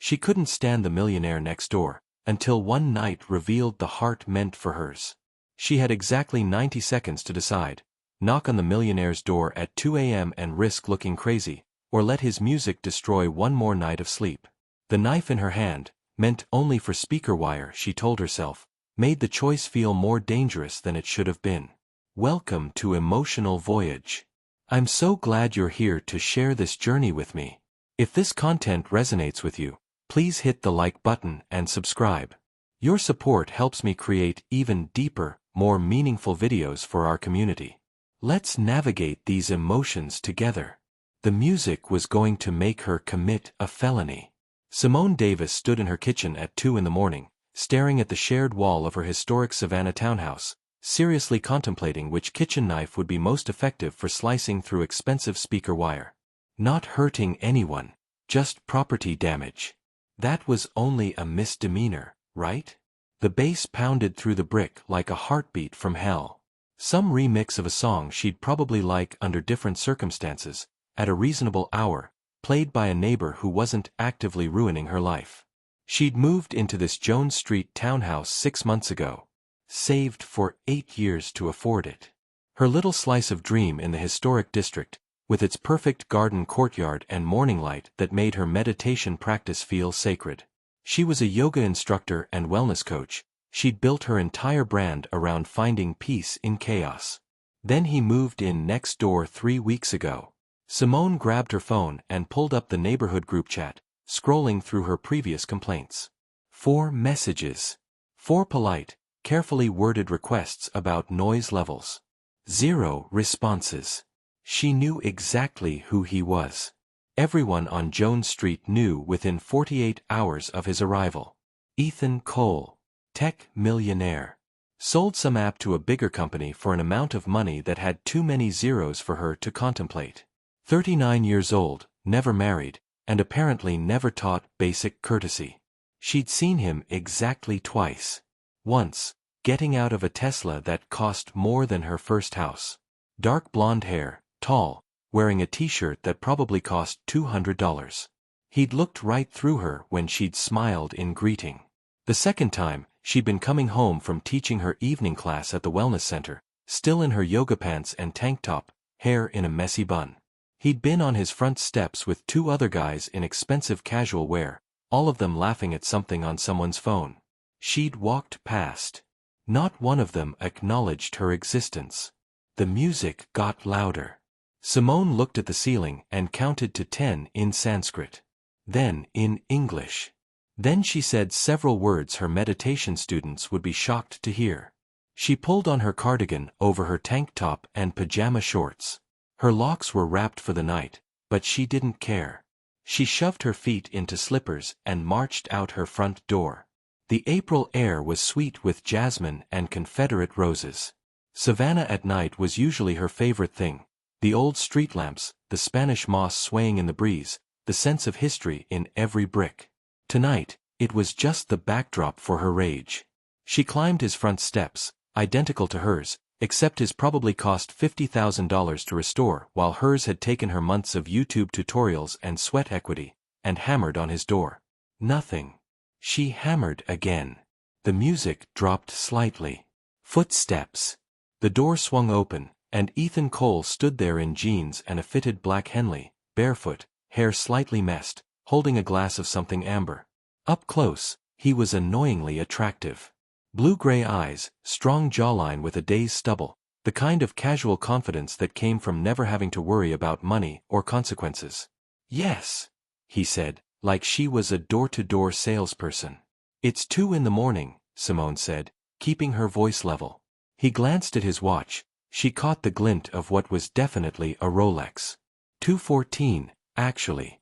She couldn't stand the millionaire next door, until one night revealed the heart meant for hers. She had exactly 90 seconds to decide: knock on the millionaire's door at 2 a.m. and risk looking crazy, or let his music destroy one more night of sleep. The knife in her hand, meant only for speaker wire, she told herself, made the choice feel more dangerous than it should have been. Welcome to Emotional Voyage. I'm so glad you're here to share this journey with me. If this content resonates with you, please hit the like button and subscribe. Your support helps me create even deeper, more meaningful videos for our community. Let's navigate these emotions together. The music was going to make her commit a felony. Simone Davis stood in her kitchen at 2 in the morning, staring at the shared wall of her historic Savannah townhouse, seriously contemplating which kitchen knife would be most effective for slicing through expensive speaker wire. Not hurting anyone, just property damage. That was only a misdemeanor, right? The bass pounded through the brick like a heartbeat from hell. Some remix of a song she'd probably like under different circumstances, at a reasonable hour, played by a neighbor who wasn't actively ruining her life. She'd moved into this Jones Street townhouse 6 months ago. Saved for 8 years to afford it. Her little slice of dream in the historic district, with its perfect garden courtyard and morning light that made her meditation practice feel sacred. She was a yoga instructor and wellness coach. She'd built her entire brand around finding peace in chaos. Then he moved in next door 3 weeks ago. Simone grabbed her phone and pulled up the neighborhood group chat, scrolling through her previous complaints. 4 messages. 4 polite, carefully worded requests about noise levels. 0 responses. She knew exactly who he was. Everyone on Jones Street knew within 48 hours of his arrival. Ethan Cole, tech millionaire. Sold some app to a bigger company for an amount of money that had too many zeros for her to contemplate. 39 years old, never married, and apparently never taught basic courtesy. She'd seen him exactly twice. Once, getting out of a Tesla that cost more than her first house. Dark blonde hair, tall, wearing a t-shirt that probably cost $200. He'd looked right through her when she'd smiled in greeting. The second time, she'd been coming home from teaching her evening class at the wellness center, still in her yoga pants and tank top, hair in a messy bun. He'd been on his front steps with 2 other guys in expensive casual wear, all of them laughing at something on someone's phone. She'd walked past. Not one of them acknowledged her existence. The music got louder. Simone looked at the ceiling and counted to 10 in Sanskrit. Then in English. Then she said several words her meditation students would be shocked to hear. She pulled on her cardigan over her tank top and pajama shorts. Her locks were wrapped for the night, but she didn't care. She shoved her feet into slippers and marched out her front door. The April air was sweet with jasmine and Confederate roses. Savannah at night was usually her favorite thing. The old street lamps, the Spanish moss swaying in the breeze, the sense of history in every brick. Tonight, it was just the backdrop for her rage. She climbed his front steps, identical to hers, except his probably cost $50,000 to restore, while hers had taken her months of YouTube tutorials and sweat equity, and hammered on his door. Nothing. She hammered again. The music dropped slightly. Footsteps. The door swung open, and Ethan Cole stood there in jeans and a fitted black Henley, barefoot, hair slightly messed, holding a glass of something amber. Up close, he was annoyingly attractive. Blue-gray eyes, strong jawline with a day's stubble, the kind of casual confidence that came from never having to worry about money or consequences. "Yes," he said, like she was a door-to-door salesperson. "It's 2 in the morning," Simone said, keeping her voice level. He glanced at his watch. She caught the glint of what was definitely a Rolex. 2:14, actually.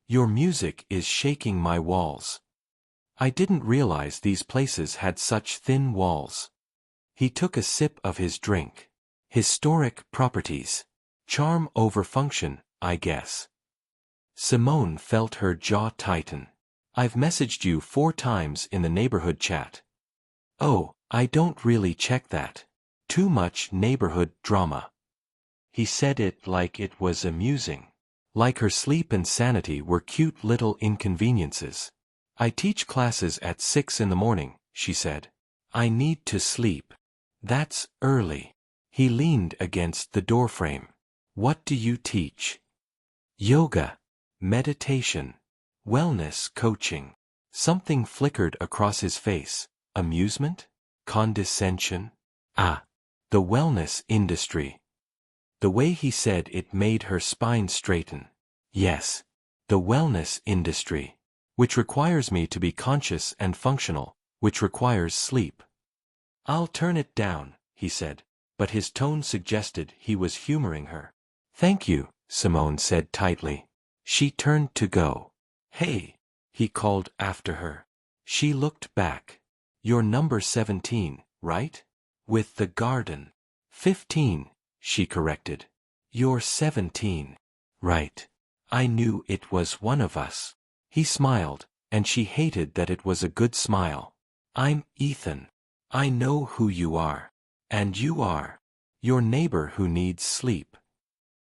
"Your music is shaking my walls. I didn't realize these places had such thin walls." He took a sip of his drink. "Historic properties. Charm over function, I guess." Simone felt her jaw tighten. "I've messaged you 4 times in the neighborhood chat." "Oh, I don't really check that. Too much neighborhood drama." He said it like it was amusing. Like her sleep and sanity were cute little inconveniences. I teach classes at 6 in the morning, she said. I need to sleep. That's early. He leaned against the doorframe. What do you teach? Yoga, meditation, wellness coaching. Something flickered across his face. Amusement? Condescension? Ah, the wellness industry. The way he said it made her spine straighten. Yes, the wellness industry. Which requires me to be conscious and functional, which requires sleep. I'll turn it down, he said, but his tone suggested he was humoring her. Thank you, Simone said tightly. She turned to go. Hey, he called after her. She looked back. You're number 17, right? With the garden. 15, she corrected. You're 17. Right. I knew it was one of us. He smiled, and she hated that it was a good smile. I'm Ethan. I know who you are. And you are. Your neighbor who needs sleep.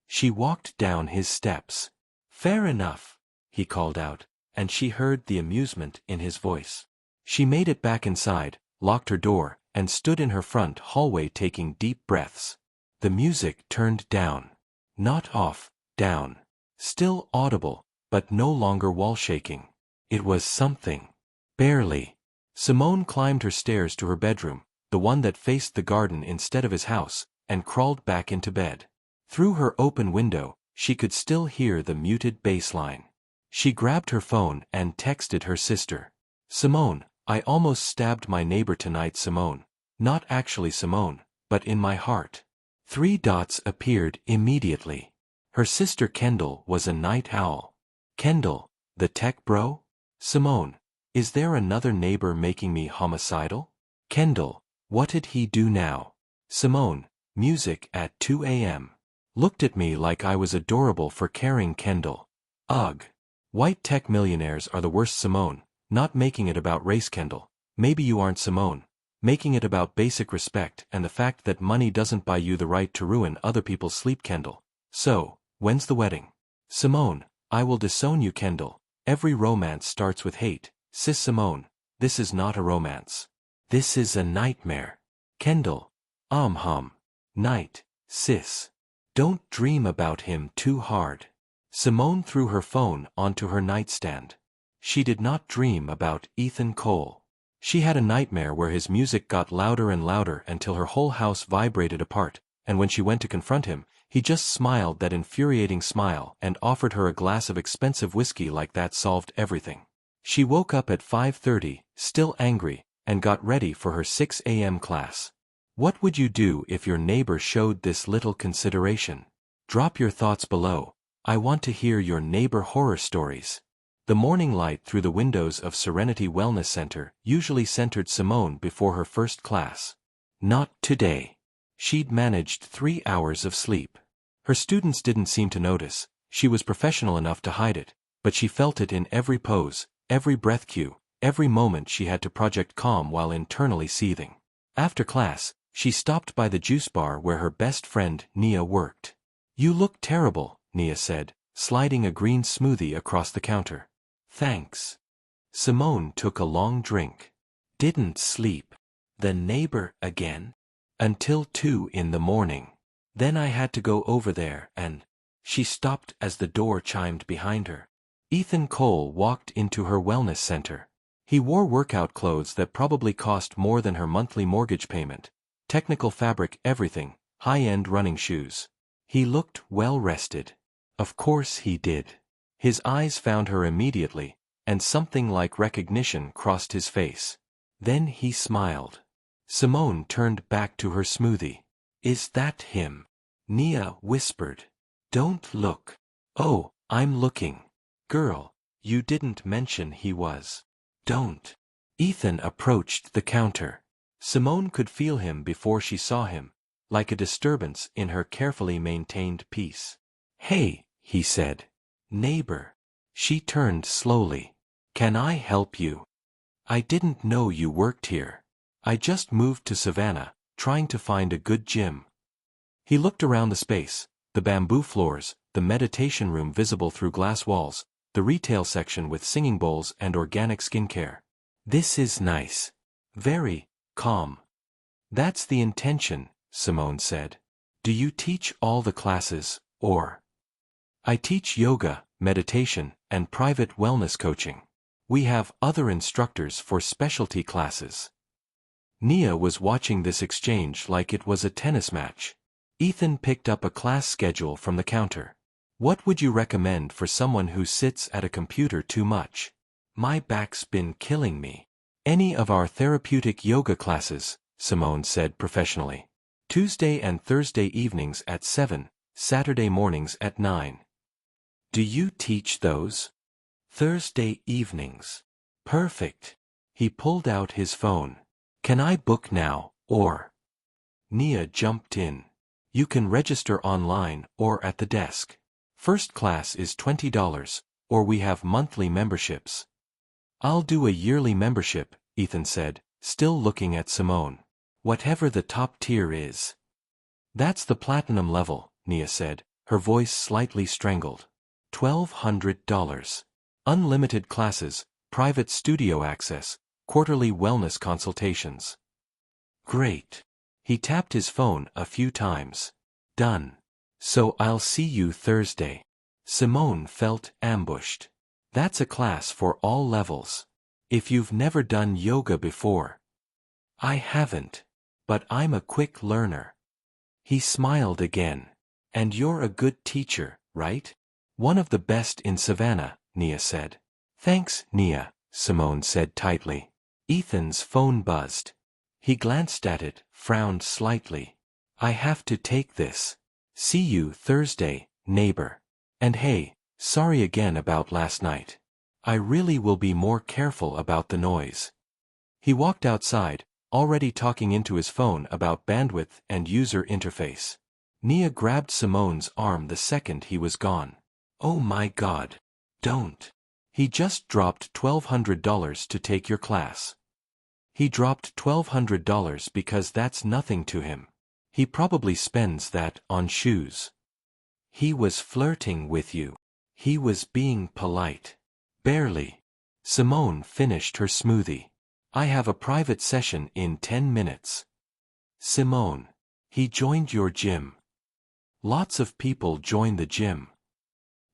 She walked down his steps. Fair enough, he called out, and she heard the amusement in his voice. She made it back inside, locked her door, and stood in her front hallway taking deep breaths. The music turned down. Not off, down. Still audible, but no longer wall-shaking. It was something. Barely. Simone climbed her stairs to her bedroom, the one that faced the garden instead of his house, and crawled back into bed. Through her open window, she could still hear the muted bass line. She grabbed her phone and texted her sister. Simone, I almost stabbed my neighbor tonight, Simone. Not actually Simone, but in my heart. 3 dots appeared immediately. Her sister Kendall was a night owl. Kendall, the tech bro? Simone, is there another neighbor making me homicidal? Kendall, what did he do now? Simone, music at 2 a.m. Looked at me like I was adorable for caring. Kendall. Ugh. White tech millionaires are the worst. Simone, not making it about race. Kendall, maybe you aren't. Simone, making it about basic respect and the fact that money doesn't buy you the right to ruin other people's sleep. Kendall, so, when's the wedding? Simone, I will disown you. Kendall, every romance starts with hate. Sis. Simone, this is not a romance. This is a nightmare. Kendall, night, sis. Don't dream about him too hard. Simone threw her phone onto her nightstand. She did not dream about Ethan Cole. She had a nightmare where his music got louder and louder until her whole house vibrated apart, and when she went to confront him, he just smiled that infuriating smile and offered her a glass of expensive whiskey like that solved everything. She woke up at 5:30, still angry, and got ready for her 6 a.m. class. What would you do if your neighbor showed this little consideration? Drop your thoughts below. I want to hear your neighbor horror stories. The morning light through the windows of Serenity Wellness Center usually centered Simone before her first class. Not today. She'd managed 3 hours of sleep. Her students didn't seem to notice. She was professional enough to hide it, but she felt it in every pose, every breath cue, every moment she had to project calm while internally seething. After class, she stopped by the juice bar where her best friend, Nia, worked. You look terrible, Nia said, sliding a green smoothie across the counter. Thanks. Simone took a long drink. Didn't sleep. The neighbor again? Until 2 in the morning. Then I had to go over there and... She stopped as the door chimed behind her. Ethan Cole walked into her wellness center. He wore workout clothes that probably cost more than her monthly mortgage payment. Technical fabric, everything, high-end running shoes. He looked well-rested. Of course he did. His eyes found her immediately, and something like recognition crossed his face. Then he smiled. Simone turned back to her smoothie. Is that him? Nia whispered. Don't look. Oh, I'm looking. Girl, you didn't mention he was. Don't. Ethan approached the counter. Simone could feel him before she saw him, like a disturbance in her carefully maintained peace. Hey, he said. Neighbor. She turned slowly. Can I help you? I didn't know you worked here. I just moved to Savannah, trying to find a good gym. He looked around the space, the bamboo floors, the meditation room visible through glass walls, the retail section with singing bowls and organic skincare. This is nice. Very calm. That's the intention, Simone said. Do you teach all the classes, or? I teach yoga, meditation, and private wellness coaching. We have other instructors for specialty classes. Nia was watching this exchange like it was a tennis match. Ethan picked up a class schedule from the counter. What would you recommend for someone who sits at a computer too much? My back's been killing me. Any of our therapeutic yoga classes, Simone said professionally. Tuesday and Thursday evenings at 7, Saturday mornings at 9. Do you teach those? Thursday evenings. Perfect. He pulled out his phone. Can I book now, or? Nia jumped in. You can register online or at the desk. First class is $20, or we have monthly memberships. I'll do a yearly membership, Ethan said, still looking at Simone. Whatever the top tier is. That's the platinum level, Nia said, her voice slightly strangled. $1,200. Unlimited classes, private studio access, quarterly wellness consultations. Great. He tapped his phone a few times. Done. So I'll see you Thursday. Simone felt ambushed. That's a class for all levels. If you've never done yoga before. I haven't. But I'm a quick learner. He smiled again. And you're a good teacher, right? One of the best in Savannah, Nia said. Thanks, Nia, Simone said tightly. Ethan's phone buzzed. He glanced at it, frowned slightly. I have to take this. See you Thursday, neighbor. And hey, sorry again about last night. I really will be more careful about the noise. He walked outside, already talking into his phone about bandwidth and user interface. Nia grabbed Simone's arm the second he was gone. Oh my God. Don't. He just dropped $1,200 to take your class. He dropped $1,200 because that's nothing to him. He probably spends that on shoes. He was flirting with you. He was being polite. Barely. Simone finished her smoothie. I have a private session in 10 minutes. Simone. He joined your gym. Lots of people join the gym.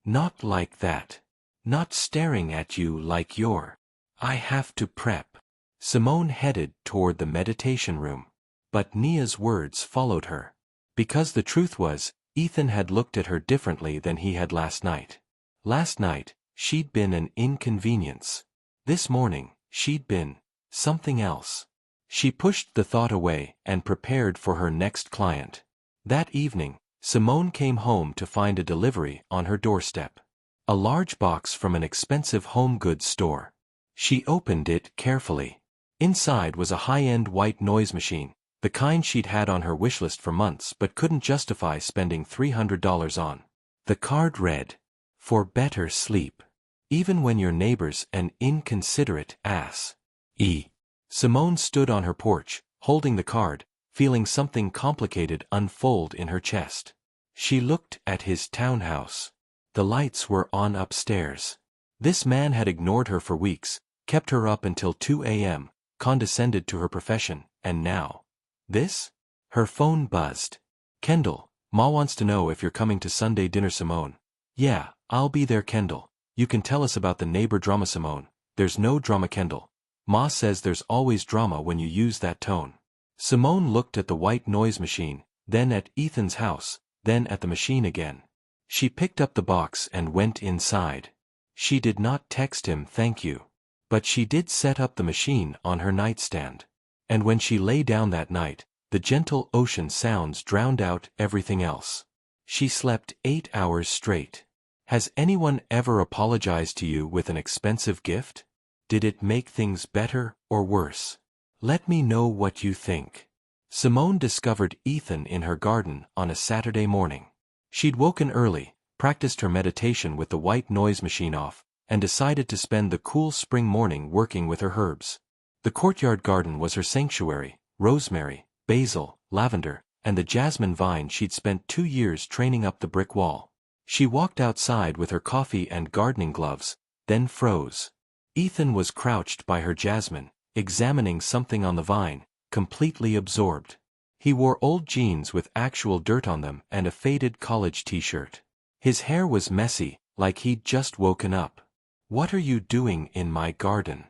Not like that. Not staring at you like you're. I have to prep. Simone headed toward the meditation room. But Nia's words followed her. Because the truth was, Ethan had looked at her differently than he had last night. Last night, she'd been an inconvenience. This morning, she'd been something else. She pushed the thought away and prepared for her next client. That evening, Simone came home to find a delivery on her doorstep. A large box from an expensive home goods store. She opened it carefully. Inside was a high-end white noise machine, the kind she'd had on her wishlist for months but couldn't justify spending $300 on. The card read, "For better sleep. Even when your neighbor's an inconsiderate ass. E." Simone stood on her porch, holding the card, feeling something complicated unfold in her chest. She looked at his townhouse. The lights were on upstairs. This man had ignored her for weeks, kept her up until 2 a.m., condescended to her profession, and now. This? Her phone buzzed. Kendall, Ma wants to know if you're coming to Sunday dinner. Simone. Yeah, I'll be there. Kendall. You can tell us about the neighbor drama. Simone. There's no drama. Kendall. Ma says there's always drama when you use that tone. Simone looked at the white noise machine, then at Ethan's house, then at the machine again. She picked up the box and went inside. She did not text him thank you. But she did set up the machine on her nightstand. And when she lay down that night, the gentle ocean sounds drowned out everything else. She slept 8 hours straight. Has anyone ever apologized to you with an expensive gift? Did it make things better or worse? Let me know what you think. Simone discovered Ethan in her garden on a Saturday morning. She'd woken early, practiced her meditation with the white noise machine off, and decided to spend the cool spring morning working with her herbs. The courtyard garden was her sanctuary: rosemary, basil, lavender, and the jasmine vine she'd spent 2 years training up the brick wall. She walked outside with her coffee and gardening gloves, then froze. Ethan was crouched by her jasmine, examining something on the vine, completely absorbed. He wore old jeans with actual dirt on them and a faded college t-shirt. His hair was messy, like he'd just woken up. "What are you doing in my garden?"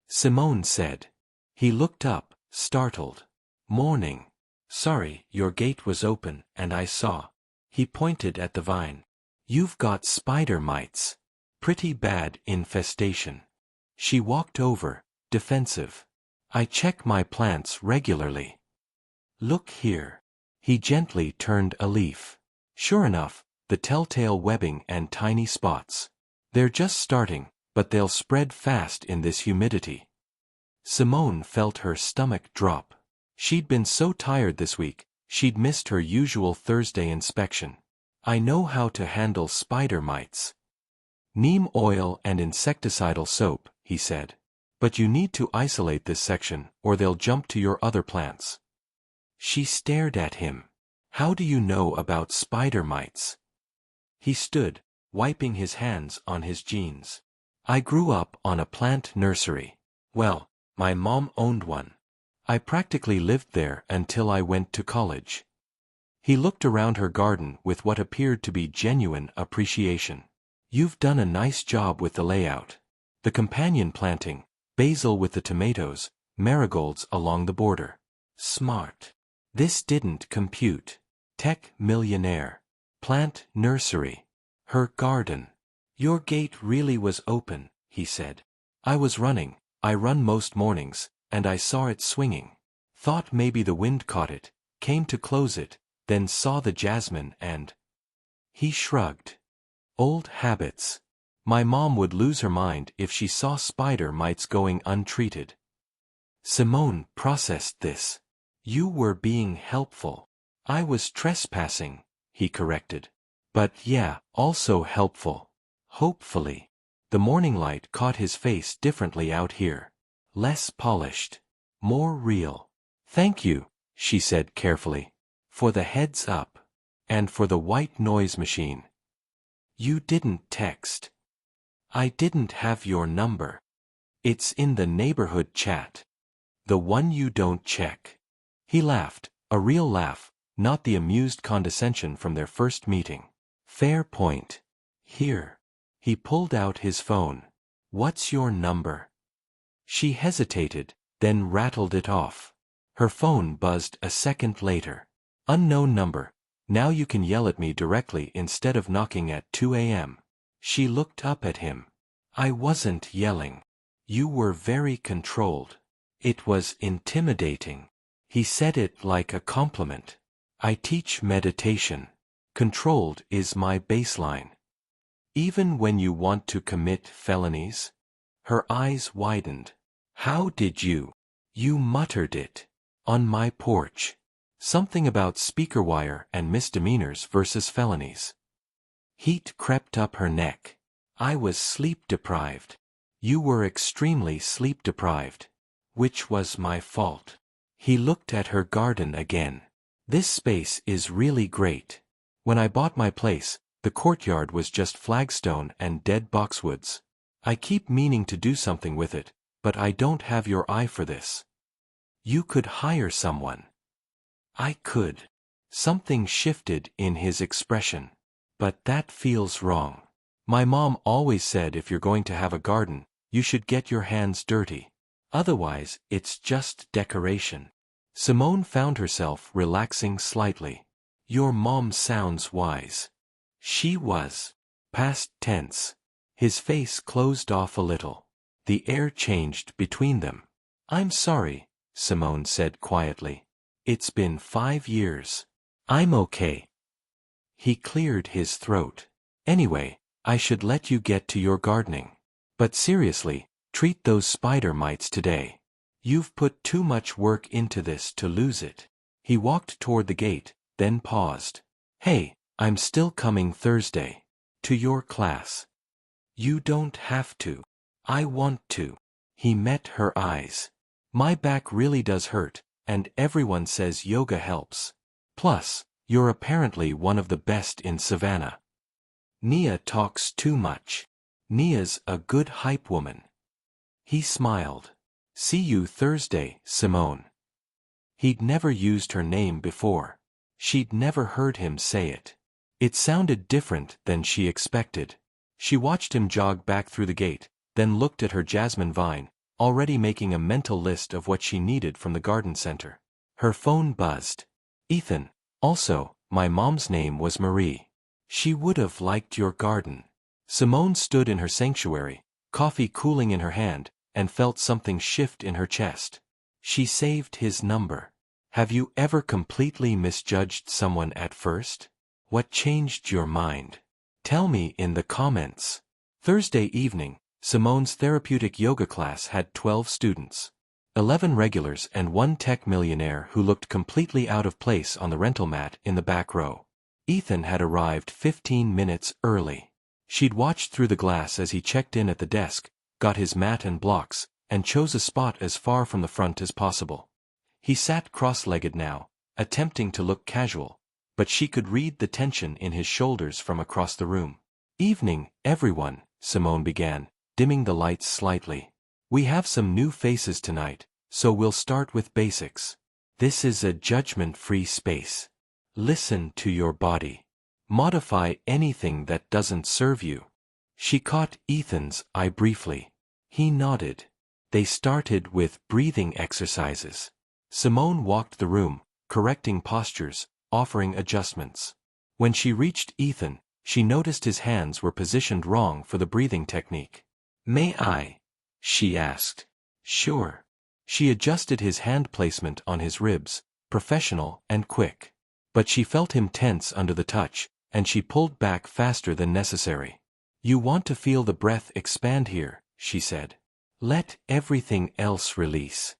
Simone said. He looked up, startled. "Morning. Sorry, your gate was open, and I saw." He pointed at the vine. "You've got spider mites. Pretty bad infestation." She walked over, defensive. "I check my plants regularly." "Look here." He gently turned a leaf. Sure enough, the telltale webbing and tiny spots. "They're just starting, but they'll spread fast in this humidity." Simone felt her stomach drop. She'd been so tired this week, she'd missed her usual Thursday inspection. "I know how to handle spider mites. Neem oil and insecticidal soap," he said. "But you need to isolate this section, or they'll jump to your other plants." She stared at him. "How do you know about spider mites?" He stood, wiping his hands on his jeans. "I grew up on a plant nursery. Well, my mom owned one. I practically lived there until I went to college." He looked around her garden with what appeared to be genuine appreciation. "You've done a nice job with the layout. The companion planting, basil with the tomatoes, marigolds along the border. Smart." This didn't compute. Tech millionaire. Plant nursery. Her garden. "Your gate really was open," he said. "I was running, I run most mornings, and I saw it swinging. Thought maybe the wind caught it, came to close it, then saw the jasmine and—" He shrugged. "Old habits. My mom would lose her mind if she saw spider mites going untreated." Simone processed this. "You were being helpful." "I was trespassing," he corrected. "But yeah, also helpful. Hopefully." The morning light caught his face differently out here. Less polished. More real. "Thank you," she said carefully. "For the heads up. And for the white noise machine." "You didn't text." "I didn't have your number. It's in the neighborhood chat. The one you don't check." He laughed, a real laugh, not the amused condescension from their first meeting. "Fair point. Here." He pulled out his phone. "What's your number?" She hesitated, then rattled it off. Her phone buzzed a second later. "Unknown number. Now you can yell at me directly instead of knocking at 2 a.m. She looked up at him. "I wasn't yelling. You were very controlled. It was intimidating." He said it like a compliment. "I teach meditation. Controlled is my baseline." "Even when you want to commit felonies?" Her eyes widened. "How did you?" "You muttered it. On my porch. Something about speaker wire and misdemeanors versus felonies." Heat crept up her neck. "I was sleep-deprived." "You were extremely sleep-deprived. Which was my fault." He looked at her garden again. "This space is really great. When I bought my place, the courtyard was just flagstone and dead boxwoods. I keep meaning to do something with it, but I don't have your eye for this." "You could hire someone." "I could." Something shifted in his expression. "But that feels wrong. My mom always said if you're going to have a garden, you should get your hands dirty. Otherwise, it's just decoration." Simone found herself relaxing slightly. "Your mom sounds wise." She was. Past tense. His face closed off a little. The air changed between them. "I'm sorry," Simone said quietly. "It's been 5 years. I'm okay." He cleared his throat. "Anyway, I should let you get to your gardening. But seriously, treat those spider mites today. You've put too much work into this to lose it." He walked toward the gate, then paused. "Hey, I'm still coming Thursday. To your class." "You don't have to." "I want to." He met her eyes. "My back really does hurt, and everyone says yoga helps. Plus, you're apparently one of the best in Savannah." Nia talks too much. Nia's a good hype woman. He smiled. See you Thursday, Simone. He'd never used her name before. She'd never heard him say it. It sounded different than she expected. She watched him jog back through the gate, then looked at her jasmine vine, already making a mental list of what she needed from the garden center. Her phone buzzed. Ethan. Also, my mom's name was Marie. She would have liked your garden. Simone stood in her sanctuary, coffee cooling in her hand, and felt something shift in her chest. She saved his number. Have you ever completely misjudged someone at first? What changed your mind? Tell me in the comments. Thursday evening, Simone's therapeutic yoga class had 12 students. 11 regulars and one tech millionaire who looked completely out of place on the rental mat in the back row. Ethan had arrived 15 minutes early. She'd watched through the glass as he checked in at the desk, got his mat and blocks, and chose a spot as far from the front as possible. He sat cross-legged now, attempting to look casual, but she could read the tension in his shoulders from across the room. Evening, everyone, Simone began, dimming the lights slightly. We have some new faces tonight, so we'll start with basics. This is a judgment-free space. Listen to your body. Modify anything that doesn't serve you. She caught Ethan's eye briefly. He nodded. They started with breathing exercises. Simone walked the room, correcting postures, offering adjustments. When she reached Ethan, she noticed his hands were positioned wrong for the breathing technique. May I? She asked. Sure. She adjusted his hand placement on his ribs, professional and quick. But she felt him tense under the touch, and she pulled back faster than necessary. You want to feel the breath expand here, she said. Let everything else release.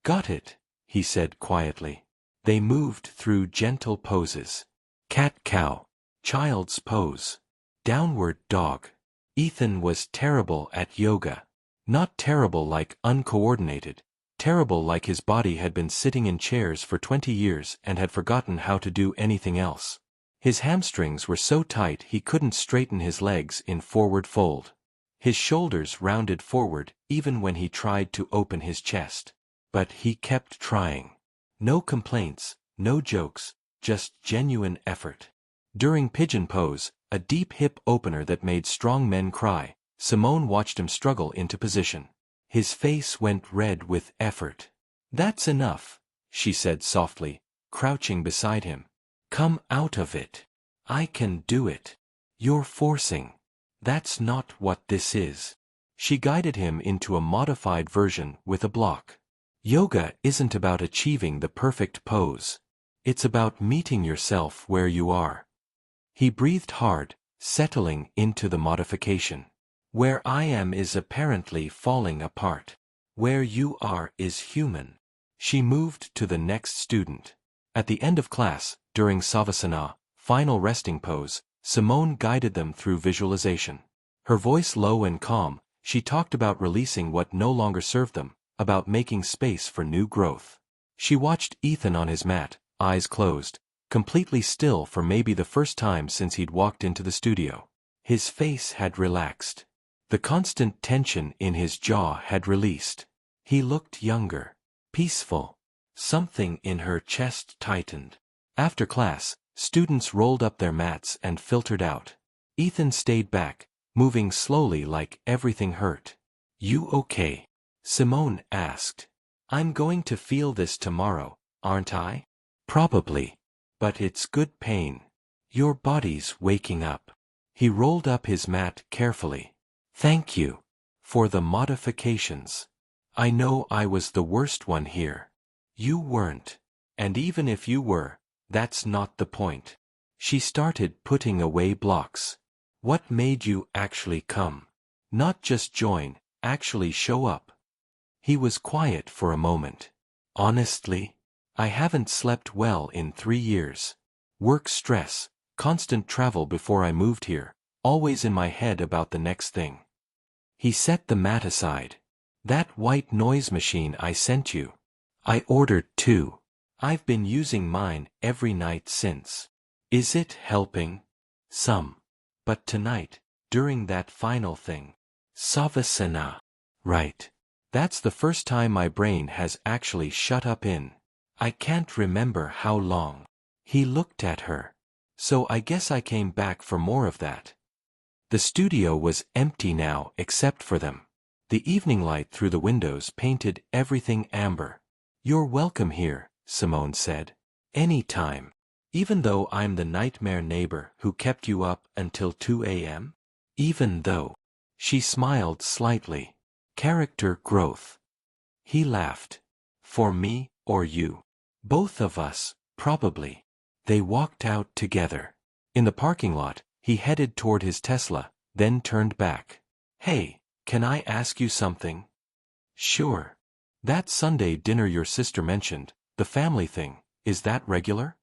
Got it, he said quietly. They moved through gentle poses. Cat-cow, child's pose, downward dog. Ethan was terrible at yoga. Not terrible like uncoordinated, terrible like his body had been sitting in chairs for 20 years and had forgotten how to do anything else. His hamstrings were so tight he couldn't straighten his legs in forward fold. His shoulders rounded forward even when he tried to open his chest. But he kept trying. No complaints, no jokes, just genuine effort. During pigeon pose, a deep hip opener that made strong men cry, Simone watched him struggle into position. His face went red with effort. That's enough, she said softly, crouching beside him. Come out of it. I can do it. You're forcing. That's not what this is. She guided him into a modified version with a block. Yoga isn't about achieving the perfect pose. It's about meeting yourself where you are. He breathed hard, settling into the modification. Where I am is apparently falling apart. Where you are is human. She moved to the next student. At the end of class, during Savannah, final resting pose, Simone guided them through visualization. Her voice low and calm, she talked about releasing what no longer served them, about making space for new growth. She watched Ethan on his mat, eyes closed, completely still for maybe the first time since he'd walked into the studio. His face had relaxed. The constant tension in his jaw had released. He looked younger, peaceful. Something in her chest tightened. After class, students rolled up their mats and filtered out. Ethan stayed back, moving slowly like everything hurt. You okay? Simone asked. I'm going to feel this tomorrow, aren't I? Probably. But it's good pain. Your body's waking up. He rolled up his mat carefully. Thank you. For the modifications. I know I was the worst one here. You weren't. And even if you were, that's not the point. She started putting away blocks. What made you actually come? Not just join, actually show up. He was quiet for a moment. Honestly, I haven't slept well in 3 years. Work stress, constant travel before I moved here, always in my head about the next thing. He set the mat aside. That white noise machine I sent you. I ordered 2. I've been using mine every night since. Is it helping? Some. But tonight, during that final thing. Savannah. Right. That's the first time my brain has actually shut up in. I can't remember how long. He looked at her. So I guess I came back for more of that. The studio was empty now except for them. The evening light through the windows painted everything amber. You're welcome here, Simone said. Any time. Even though I'm the nightmare neighbor who kept you up until 2 a.m.? Even though. She smiled slightly. Character growth. He laughed. For me, or you? Both of us, probably. They walked out together. In the parking lot, he headed toward his Tesla, then turned back. Hey, can I ask you something? Sure. That Sunday dinner your sister mentioned, the family thing, is that regular?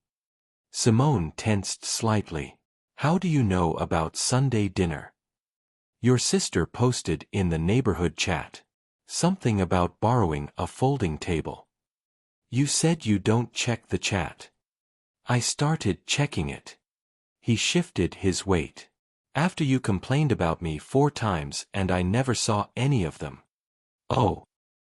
Simone tensed slightly. How do you know about Sunday dinner? Your sister posted in the neighborhood chat. Something about borrowing a folding table. You said you don't check the chat. I started checking it. He shifted his weight. After you complained about me 4 times and I never saw any of them. Oh.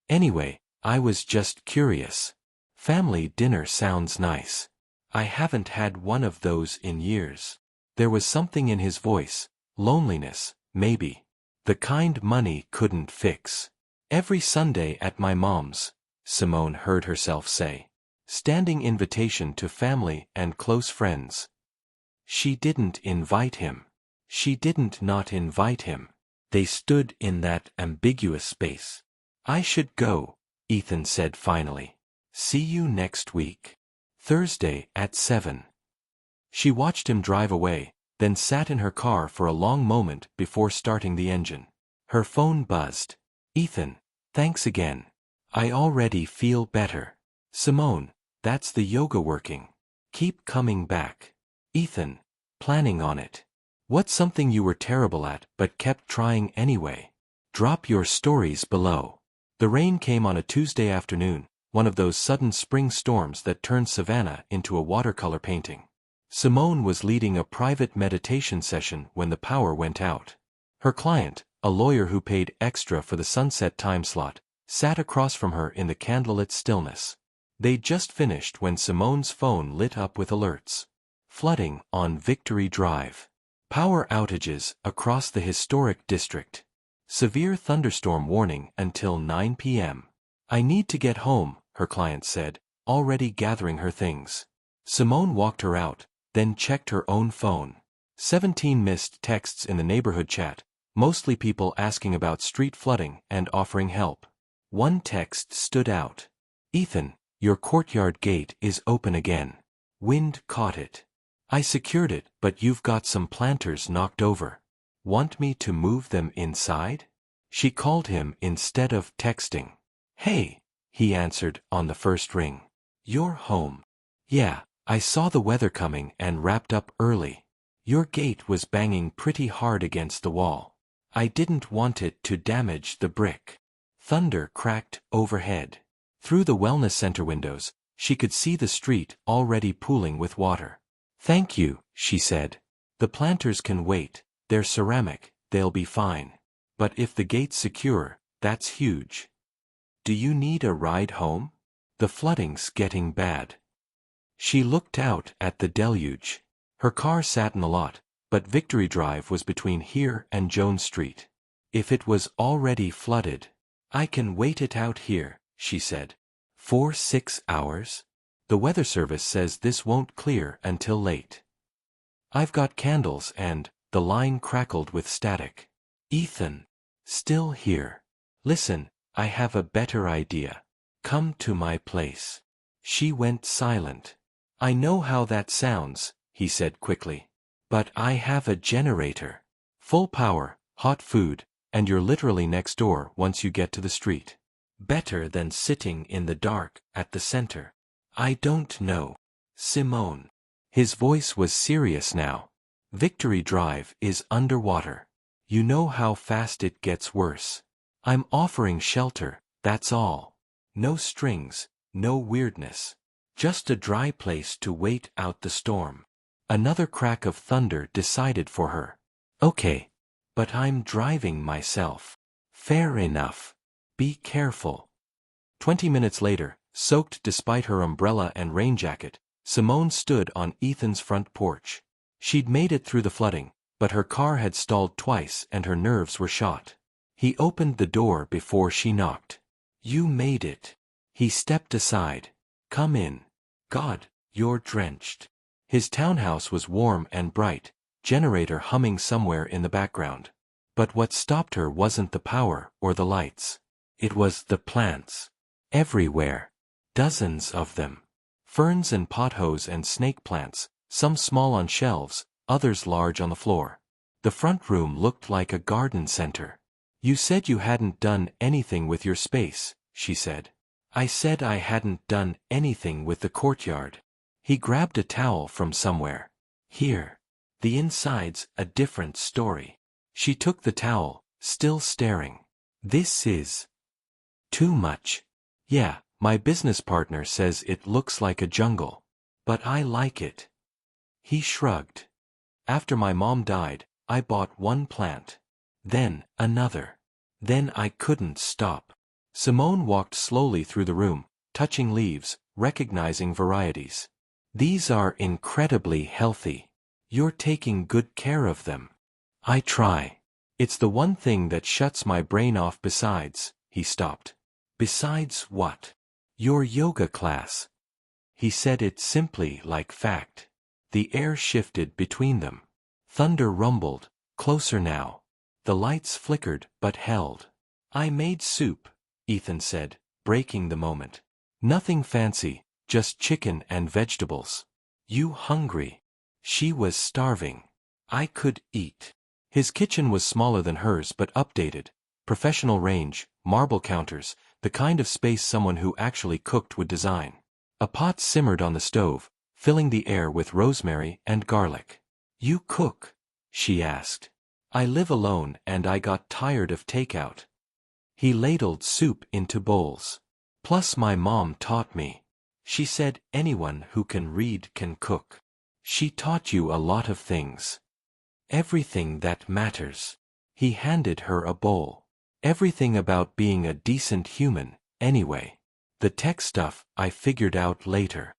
Anyway, I was just curious. Family dinner sounds nice. I haven't had one of those in years. There was something in his voice, loneliness, maybe. The kind money couldn't fix. Every Sunday at my mom's, Simone heard herself say. Standing invitation to family and close friends. She didn't invite him. She didn't not invite him. They stood in that ambiguous space. I should go, Ethan said finally. See you next week. Thursday at 7. She watched him drive away, then sat in her car for a long moment before starting the engine. Her phone buzzed. Ethan, thanks again. I already feel better. Simone, that's the yoga working. Keep coming back. Ethan, planning on it. What's something you were terrible at but kept trying anyway? Drop your stories below. The rain came on a Tuesday afternoon, one of those sudden spring storms that turned Savannah into a watercolor painting. Simone was leading a private meditation session when the power went out. Her client, a lawyer who paid extra for the sunset time slot, sat across from her in the candlelit stillness. They'd just finished when Simone's phone lit up with alerts. Flooding on Victory Drive. Power outages across the historic district. Severe thunderstorm warning until 9 p.m. I need to get home, her client said, already gathering her things. Simone walked her out, then checked her own phone. 17 missed texts in the neighborhood chat, mostly people asking about street flooding and offering help. One text stood out. Ethan, your courtyard gate is open again. Wind caught it. I secured it, but you've got some planters knocked over. Want me to move them inside? She called him instead of texting. Hey, he answered on the first ring. You're home. Yeah, I saw the weather coming and wrapped up early. Your gate was banging pretty hard against the wall. I didn't want it to damage the brick. Thunder cracked overhead. Through the wellness center windows, she could see the street already pooling with water. Thank you, she said. The planters can wait, they're ceramic, they'll be fine. But if the gate's secure, that's huge. Do you need a ride home? The flooding's getting bad. She looked out at the deluge. Her car sat in the lot, but Victory Drive was between here and Jones Street. If it was already flooded, I can wait it out here, she said. For 6 hours? The weather service says this won't clear until late. I've got candles and, the line crackled with static. Ethan. Still here. Listen, I have a better idea. Come to my place. She went silent. I know how that sounds, he said quickly. But I have a generator. Full power, hot food, and you're literally next door once you get to the street. Better than sitting in the dark at the center. I don't know. Simone. His voice was serious now. Victory Drive is underwater. You know how fast it gets worse. I'm offering shelter, that's all. No strings, no weirdness. Just a dry place to wait out the storm. Another crack of thunder decided for her. Okay. But I'm driving myself. Fair enough. Be careful. 20 minutes later, soaked despite her umbrella and rain jacket, Simone stood on Ethan's front porch. She'd made it through the flooding, but her car had stalled twice and her nerves were shot. He opened the door before she knocked. You made it. He stepped aside. Come in. God, you're drenched. His townhouse was warm and bright, generator humming somewhere in the background. But what stopped her wasn't the power or the lights. It was the plants. Everywhere. Dozens of them. Ferns and pothos and snake plants, some small on shelves, others large on the floor. The front room looked like a garden center. You said you hadn't done anything with your space, she said. I said I hadn't done anything with the courtyard. He grabbed a towel from somewhere. Here. The inside's a different story. She took the towel, still staring. This is too much. Yeah, my business partner says it looks like a jungle. But I like it. He shrugged. After my mom died, I bought one plant. Then, another. Then I couldn't stop. Simone walked slowly through the room, touching leaves, recognizing varieties. These are incredibly healthy. You're taking good care of them. I try. It's the one thing that shuts my brain off besides, he stopped. Besides what? Your yoga class. He said it simply like fact. The air shifted between them. Thunder rumbled, closer now. The lights flickered but held. I made soup, Ethan said, breaking the moment. Nothing fancy, just chicken and vegetables. You hungry? She was starving. I could eat. His kitchen was smaller than hers but updated. Professional range, marble counters, the kind of space someone who actually cooked would design. A pot simmered on the stove, filling the air with rosemary and garlic. You cook? She asked. I live alone and I got tired of takeout. He ladled soup into bowls. Plus my mom taught me. She said anyone who can read can cook. She taught you a lot of things. Everything that matters. He handed her a bowl. Everything about being a decent human, anyway. The tech stuff I figured out later.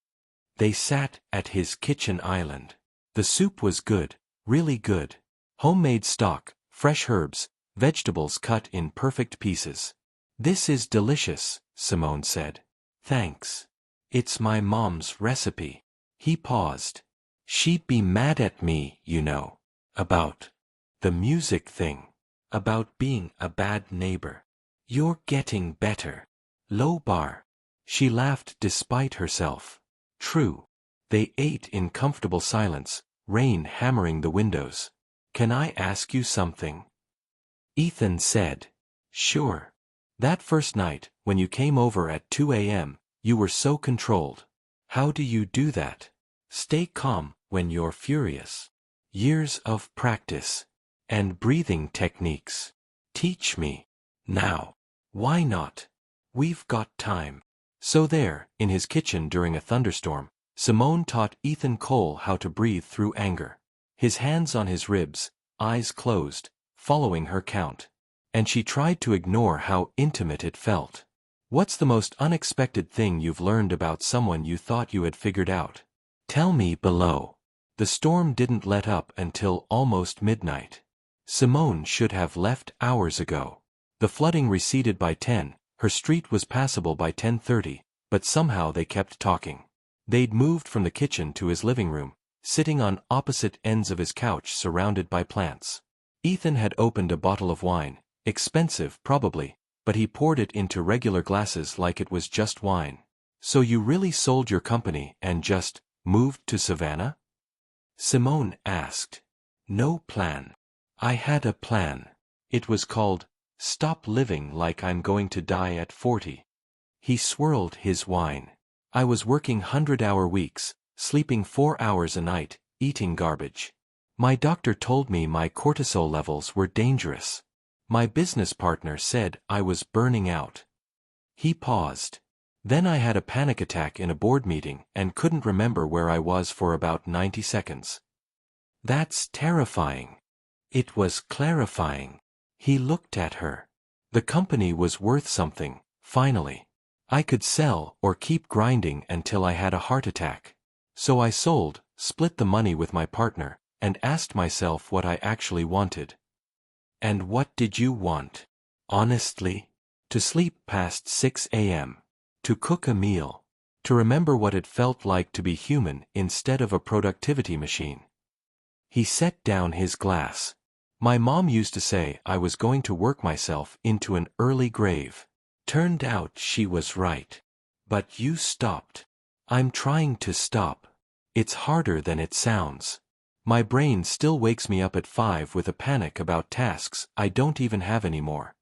They sat at his kitchen island. The soup was good, really good. Homemade stock, fresh herbs, vegetables cut in perfect pieces. This is delicious, Simone said. Thanks. It's my mom's recipe. He paused. She'd be mad at me, you know. About the music thing. About being a bad neighbor. You're getting better. Low bar. She laughed despite herself. True. They ate in comfortable silence, rain hammering the windows. Can I ask you something? Ethan said. Sure. That first night, when you came over at 2 a.m., you were so controlled. How do you do that? Stay calm when you're furious. Years of practice. And breathing techniques. Teach me. Now. Why not? We've got time. So there, in his kitchen during a thunderstorm, Simone taught Ethan Cole how to breathe through anger. His hands on his ribs, eyes closed, following her count. And she tried to ignore how intimate it felt. What's the most unexpected thing you've learned about someone you thought you had figured out? Tell me below. The storm didn't let up until almost midnight. Simone should have left hours ago. The flooding receded by 10, her street was passable by 10:30, but somehow they kept talking. They'd moved from the kitchen to his living room, sitting on opposite ends of his couch surrounded by plants. Ethan had opened a bottle of wine, expensive probably, but he poured it into regular glasses like it was just wine. So you really sold your company and just moved to Savannah? Simone asked. No plan. I had a plan. It was called, Stop Living Like I'm Going to Die at 40. He swirled his wine. I was working 100-hour weeks, sleeping 4 hours a night, eating garbage. My doctor told me my cortisol levels were dangerous. My business partner said I was burning out. He paused. Then I had a panic attack in a board meeting and couldn't remember where I was for about 90 seconds. That's terrifying. It was clarifying. He looked at her. The company was worth something, finally. I could sell or keep grinding until I had a heart attack. So I sold, split the money with my partner, and asked myself what I actually wanted. And what did you want? Honestly? To sleep past 6 a.m. To cook a meal. To remember what it felt like to be human instead of a productivity machine. He set down his glass. My mom used to say I was going to work myself into an early grave. Turned out she was right. But you stopped. I'm trying to stop. It's harder than it sounds. My brain still wakes me up at 5 with a panic about tasks I don't even have anymore.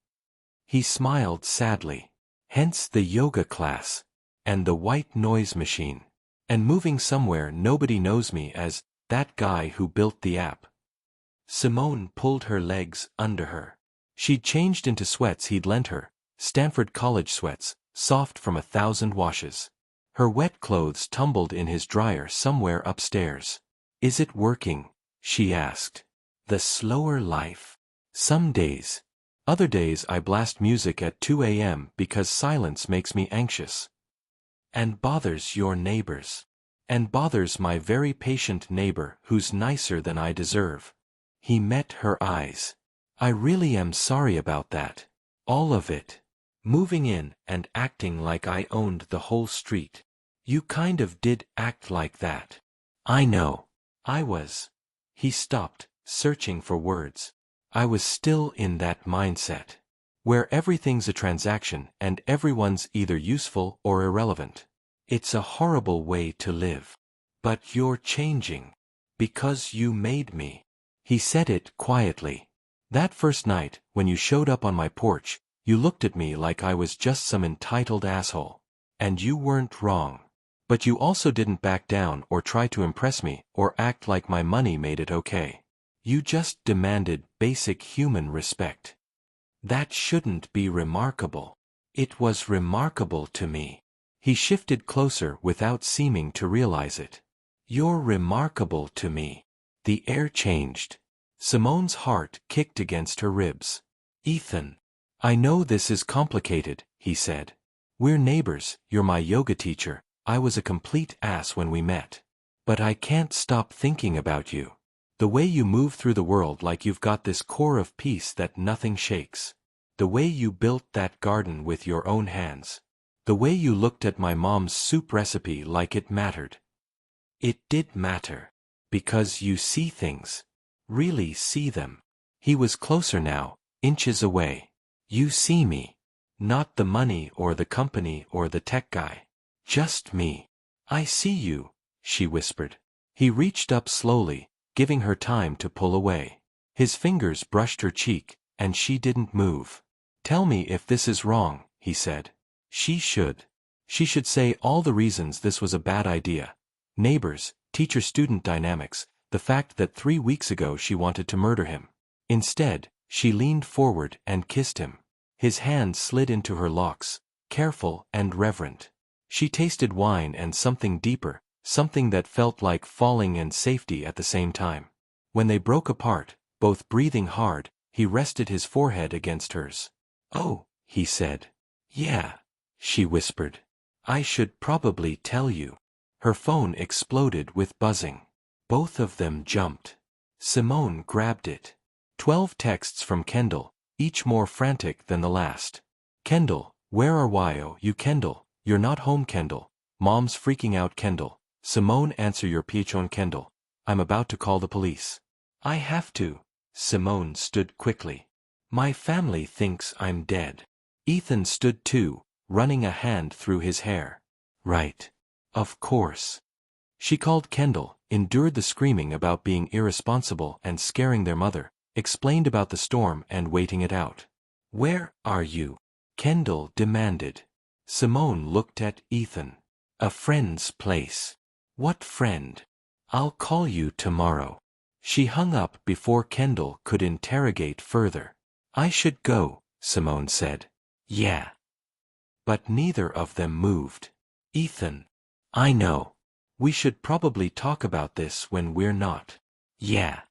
He smiled sadly. Hence the yoga class. And the white noise machine. And moving somewhere nobody knows me as that guy who built the app. Simone pulled her legs under her. She'd changed into sweats he'd lent her, Stanford College sweats, soft from 1,000 washes. Her wet clothes tumbled in his dryer somewhere upstairs. Is it working? She asked. The slower life. Some days. Other days I blast music at 2 a.m. because silence makes me anxious. And bothers your neighbors. And bothers my very patient neighbor who's nicer than I deserve. He met her eyes. I really am sorry about that. All of it. Moving in and acting like I owned the whole street. You kind of did act like that. I know. I was. He stopped, searching for words. I was still in that mindset. Where everything's a transaction and everyone's either useful or irrelevant. It's a horrible way to live. But you're changing. Because you made me. He said it quietly. That first night, when you showed up on my porch, you looked at me like I was just some entitled asshole. And you weren't wrong. But you also didn't back down or try to impress me or act like my money made it okay. You just demanded basic human respect. That shouldn't be remarkable. It was remarkable to me. He shifted closer without seeming to realize it. You're remarkable to me. The air changed. Simone's heart kicked against her ribs. Ethan. I know this is complicated, he said. We're neighbors, you're my yoga teacher, I was a complete ass when we met. But I can't stop thinking about you. The way you move through the world like you've got this core of peace that nothing shakes. The way you built that garden with your own hands. The way you looked at my mom's soup recipe like it mattered. It did matter. Because you see things. Really see them. He was closer now, inches away. You see me. Not the money or the company or the tech guy. Just me. I see you, she whispered. He reached up slowly, giving her time to pull away. His fingers brushed her cheek, and she didn't move. Tell me if this is wrong, he said. She should. She should say all the reasons this was a bad idea. Neighbors, teacher-student dynamics, the fact that 3 weeks ago she wanted to murder him. Instead, she leaned forward and kissed him. His hand slid into her locks, careful and reverent. She tasted wine and something deeper, something that felt like falling and safety at the same time. When they broke apart, both breathing hard, he rested his forehead against hers. Oh, he said. Yeah, she whispered. I should probably tell you. Her phone exploded with buzzing. Both of them jumped. Simone grabbed it. 12 texts from Kendall, each more frantic than the last. Kendall, where are you Kendall? You're not home Kendall. Mom's freaking out Kendall. Simone answer your pichon Kendall. I'm about to call the police. I have to. Simone stood quickly. My family thinks I'm dead. Ethan stood too, running a hand through his hair. Right. Of course. She called Kendall, endured the screaming about being irresponsible and scaring their mother, explained about the storm and waiting it out. Where are you? Kendall demanded. Simone looked at Ethan. A friend's place. What friend? I'll call you tomorrow. She hung up before Kendall could interrogate further. I should go, Simone said. Yeah. But neither of them moved. Ethan. I know. We should probably talk about this when we're not. Yeah.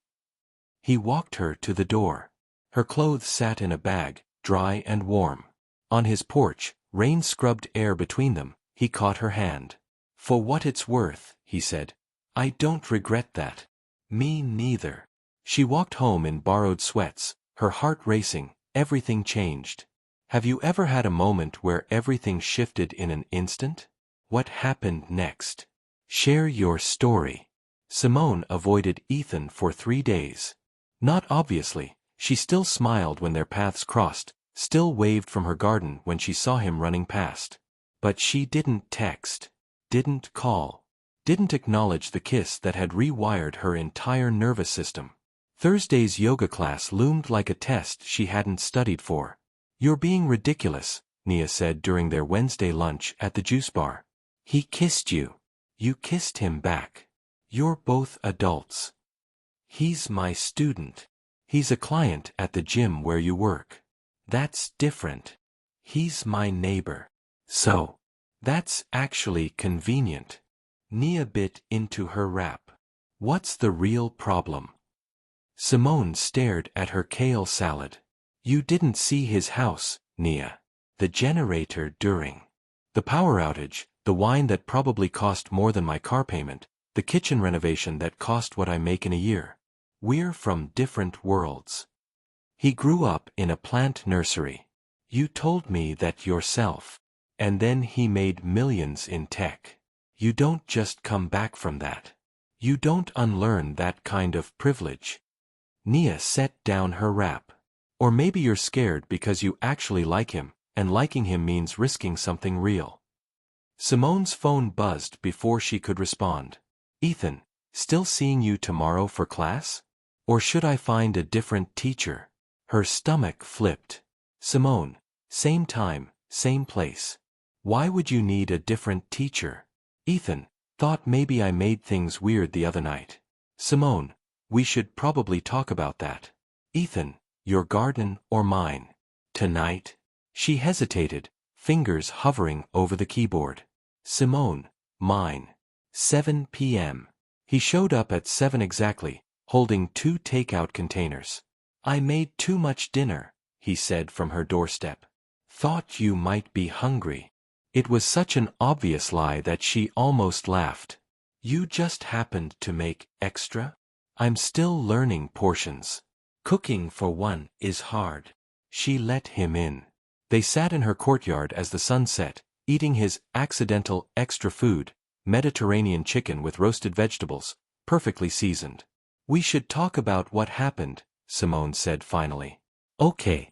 He walked her to the door. Her clothes sat in a bag, dry and warm. On his porch, rain scrubbed air between them. He caught her hand. "For what it's worth," he said, "I don't regret that." "Me neither." She walked home in borrowed sweats, her heart racing. Everything changed. Have you ever had a moment where everything shifted in an instant? What happened next? Share your story. Simone avoided Ethan for 3 days. Not obviously, she still smiled when their paths crossed, still waved from her garden when she saw him running past. But she didn't text, didn't call, didn't acknowledge the kiss that had rewired her entire nervous system. Thursday's yoga class loomed like a test she hadn't studied for. "You're being ridiculous," Nia said during their Wednesday lunch at the juice bar. "He kissed you. You kissed him back. You're both adults." "He's my student. He's a client at the gym where you work." "That's different." "He's my neighbor." "So, that's actually convenient." Nia bit into her wrap. "What's the real problem?" Simone stared at her kale salad. "You didn't see his house, Nia. The generator during the power outage, the wine that probably cost more than my car payment, the kitchen renovation that cost what I make in a year. We're from different worlds. He grew up in a plant nursery. You told me that yourself. And then he made millions in tech. You don't just come back from that. You don't unlearn that kind of privilege." Nia set down her wrap. "Or maybe you're scared because you actually like him, and liking him means risking something real." Simone's phone buzzed before she could respond. "Ethan, still seeing you tomorrow for class? Or should I find a different teacher?" Her stomach flipped. "Simone, same time, same place. Why would you need a different teacher?" "Ethan, thought maybe I made things weird the other night." "Simone, we should probably talk about that." "Ethan, your garden or mine?" "Tonight?" She hesitated, fingers hovering over the keyboard. "Simone, mine. 7 p.m. He showed up at 7 exactly, holding 2 takeout containers. "I made too much dinner," he said from her doorstep. "Thought you might be hungry." It was such an obvious lie that she almost laughed. "You just happened to make extra? I'm still learning portions. Cooking for one is hard." She let him in. They sat in her courtyard as the sun set, eating his accidental extra food, Mediterranean chicken with roasted vegetables, perfectly seasoned. "We should talk about what happened," Simone said finally. "Okay."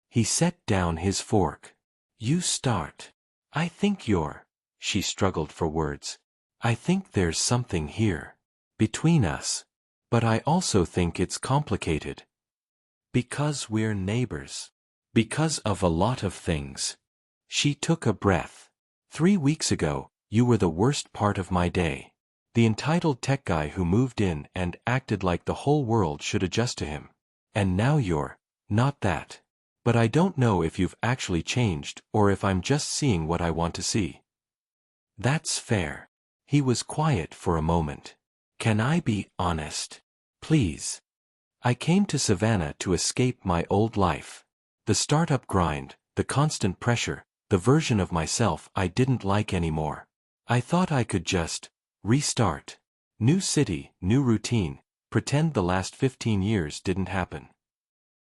He set down his fork. "You start." "I think you're—" She struggled for words. "I think there's something here. Between us. But I also think it's complicated. Because we're neighbors. Because of a lot of things." She took a breath. 3 weeks ago, you were the worst part of my day. The entitled tech guy who moved in and acted like the whole world should adjust to him. And now you're not that. But I don't know if you've actually changed or if I'm just seeing what I want to see." "That's fair." He was quiet for a moment. "Can I be honest? Please?" "I came to Savannah to escape my old life. The startup grind, the constant pressure, the version of myself I didn't like anymore. I thought I could just restart. New city, new routine, pretend the last 15 years didn't happen."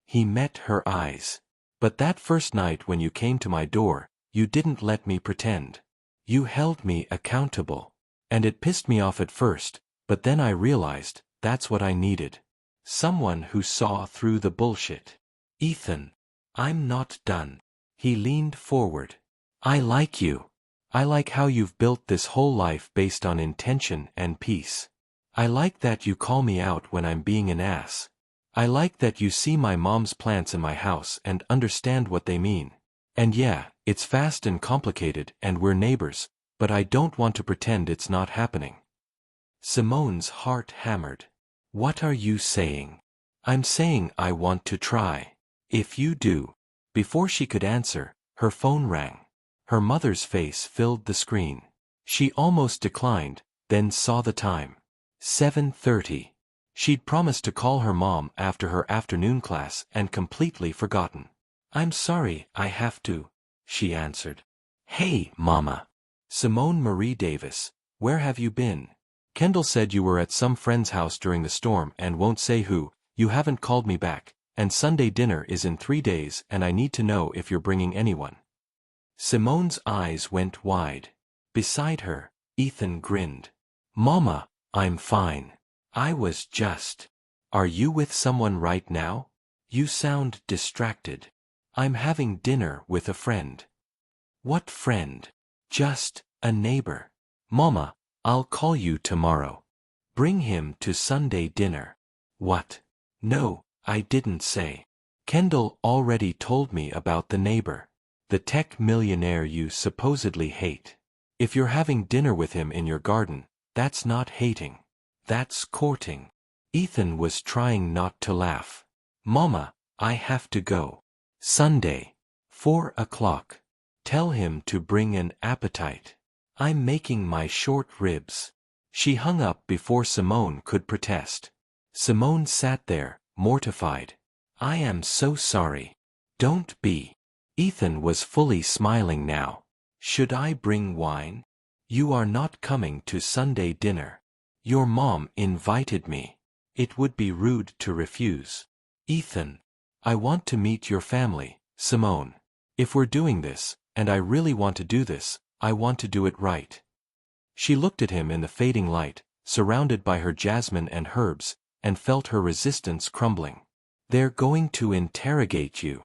He met her eyes. "But that first night when you came to my door, you didn't let me pretend. You held me accountable. And it pissed me off at first, but then I realized that's what I needed. Someone who saw through the bullshit." "Ethan, I'm not done." He leaned forward. "I like you. I like how you've built this whole life based on intention and peace. I like that you call me out when I'm being an ass. I like that you see my mom's plants in my house and understand what they mean. And yeah, it's fast and complicated and we're neighbors, but I don't want to pretend it's not happening." Simone's heart hammered. "What are you saying?" "I'm saying I want to try. If you do." Before she could answer, her phone rang. Her mother's face filled the screen. She almost declined, then saw the time. 7:30. She'd promised to call her mom after her afternoon class and completely forgotten. "I'm sorry, I have to," she answered. "Hey, Mama. Simone Marie Davis, where have you been? Kendall said you were at some friend's house during the storm and won't say who. You haven't called me back, and Sunday dinner is in 3 days and I need to know if you're bringing anyone." Simone's eyes went wide. Beside her, Ethan grinned. "Mama, I'm fine. I was just... Are you with someone right now? You sound distracted." "I'm having dinner with a friend." "What friend?" "Just a neighbor." "Mama, I'll call you tomorrow. Bring him to Sunday dinner." "What?" "No, I didn't say. Kendall already told me about the neighbor. The tech millionaire you supposedly hate. If you're having dinner with him in your garden, that's not hating. That's courting." Ethan was trying not to laugh. "Mama, I have to go. Sunday. 4 o'clock. Tell him to bring an appetite. I'm making my short ribs." She hung up before Simone could protest. Simone sat there, mortified. "I am so sorry." "Don't be." Ethan was fully smiling now. "Should I bring wine? You are not coming to Sunday dinner. Your mom invited me. It would be rude to refuse." "Ethan, I want to meet your family, Simone. If we're doing this, and I really want to do this, I want to do it right." She looked at him in the fading light, surrounded by her jasmine and herbs, and felt her resistance crumbling. "They're going to interrogate you.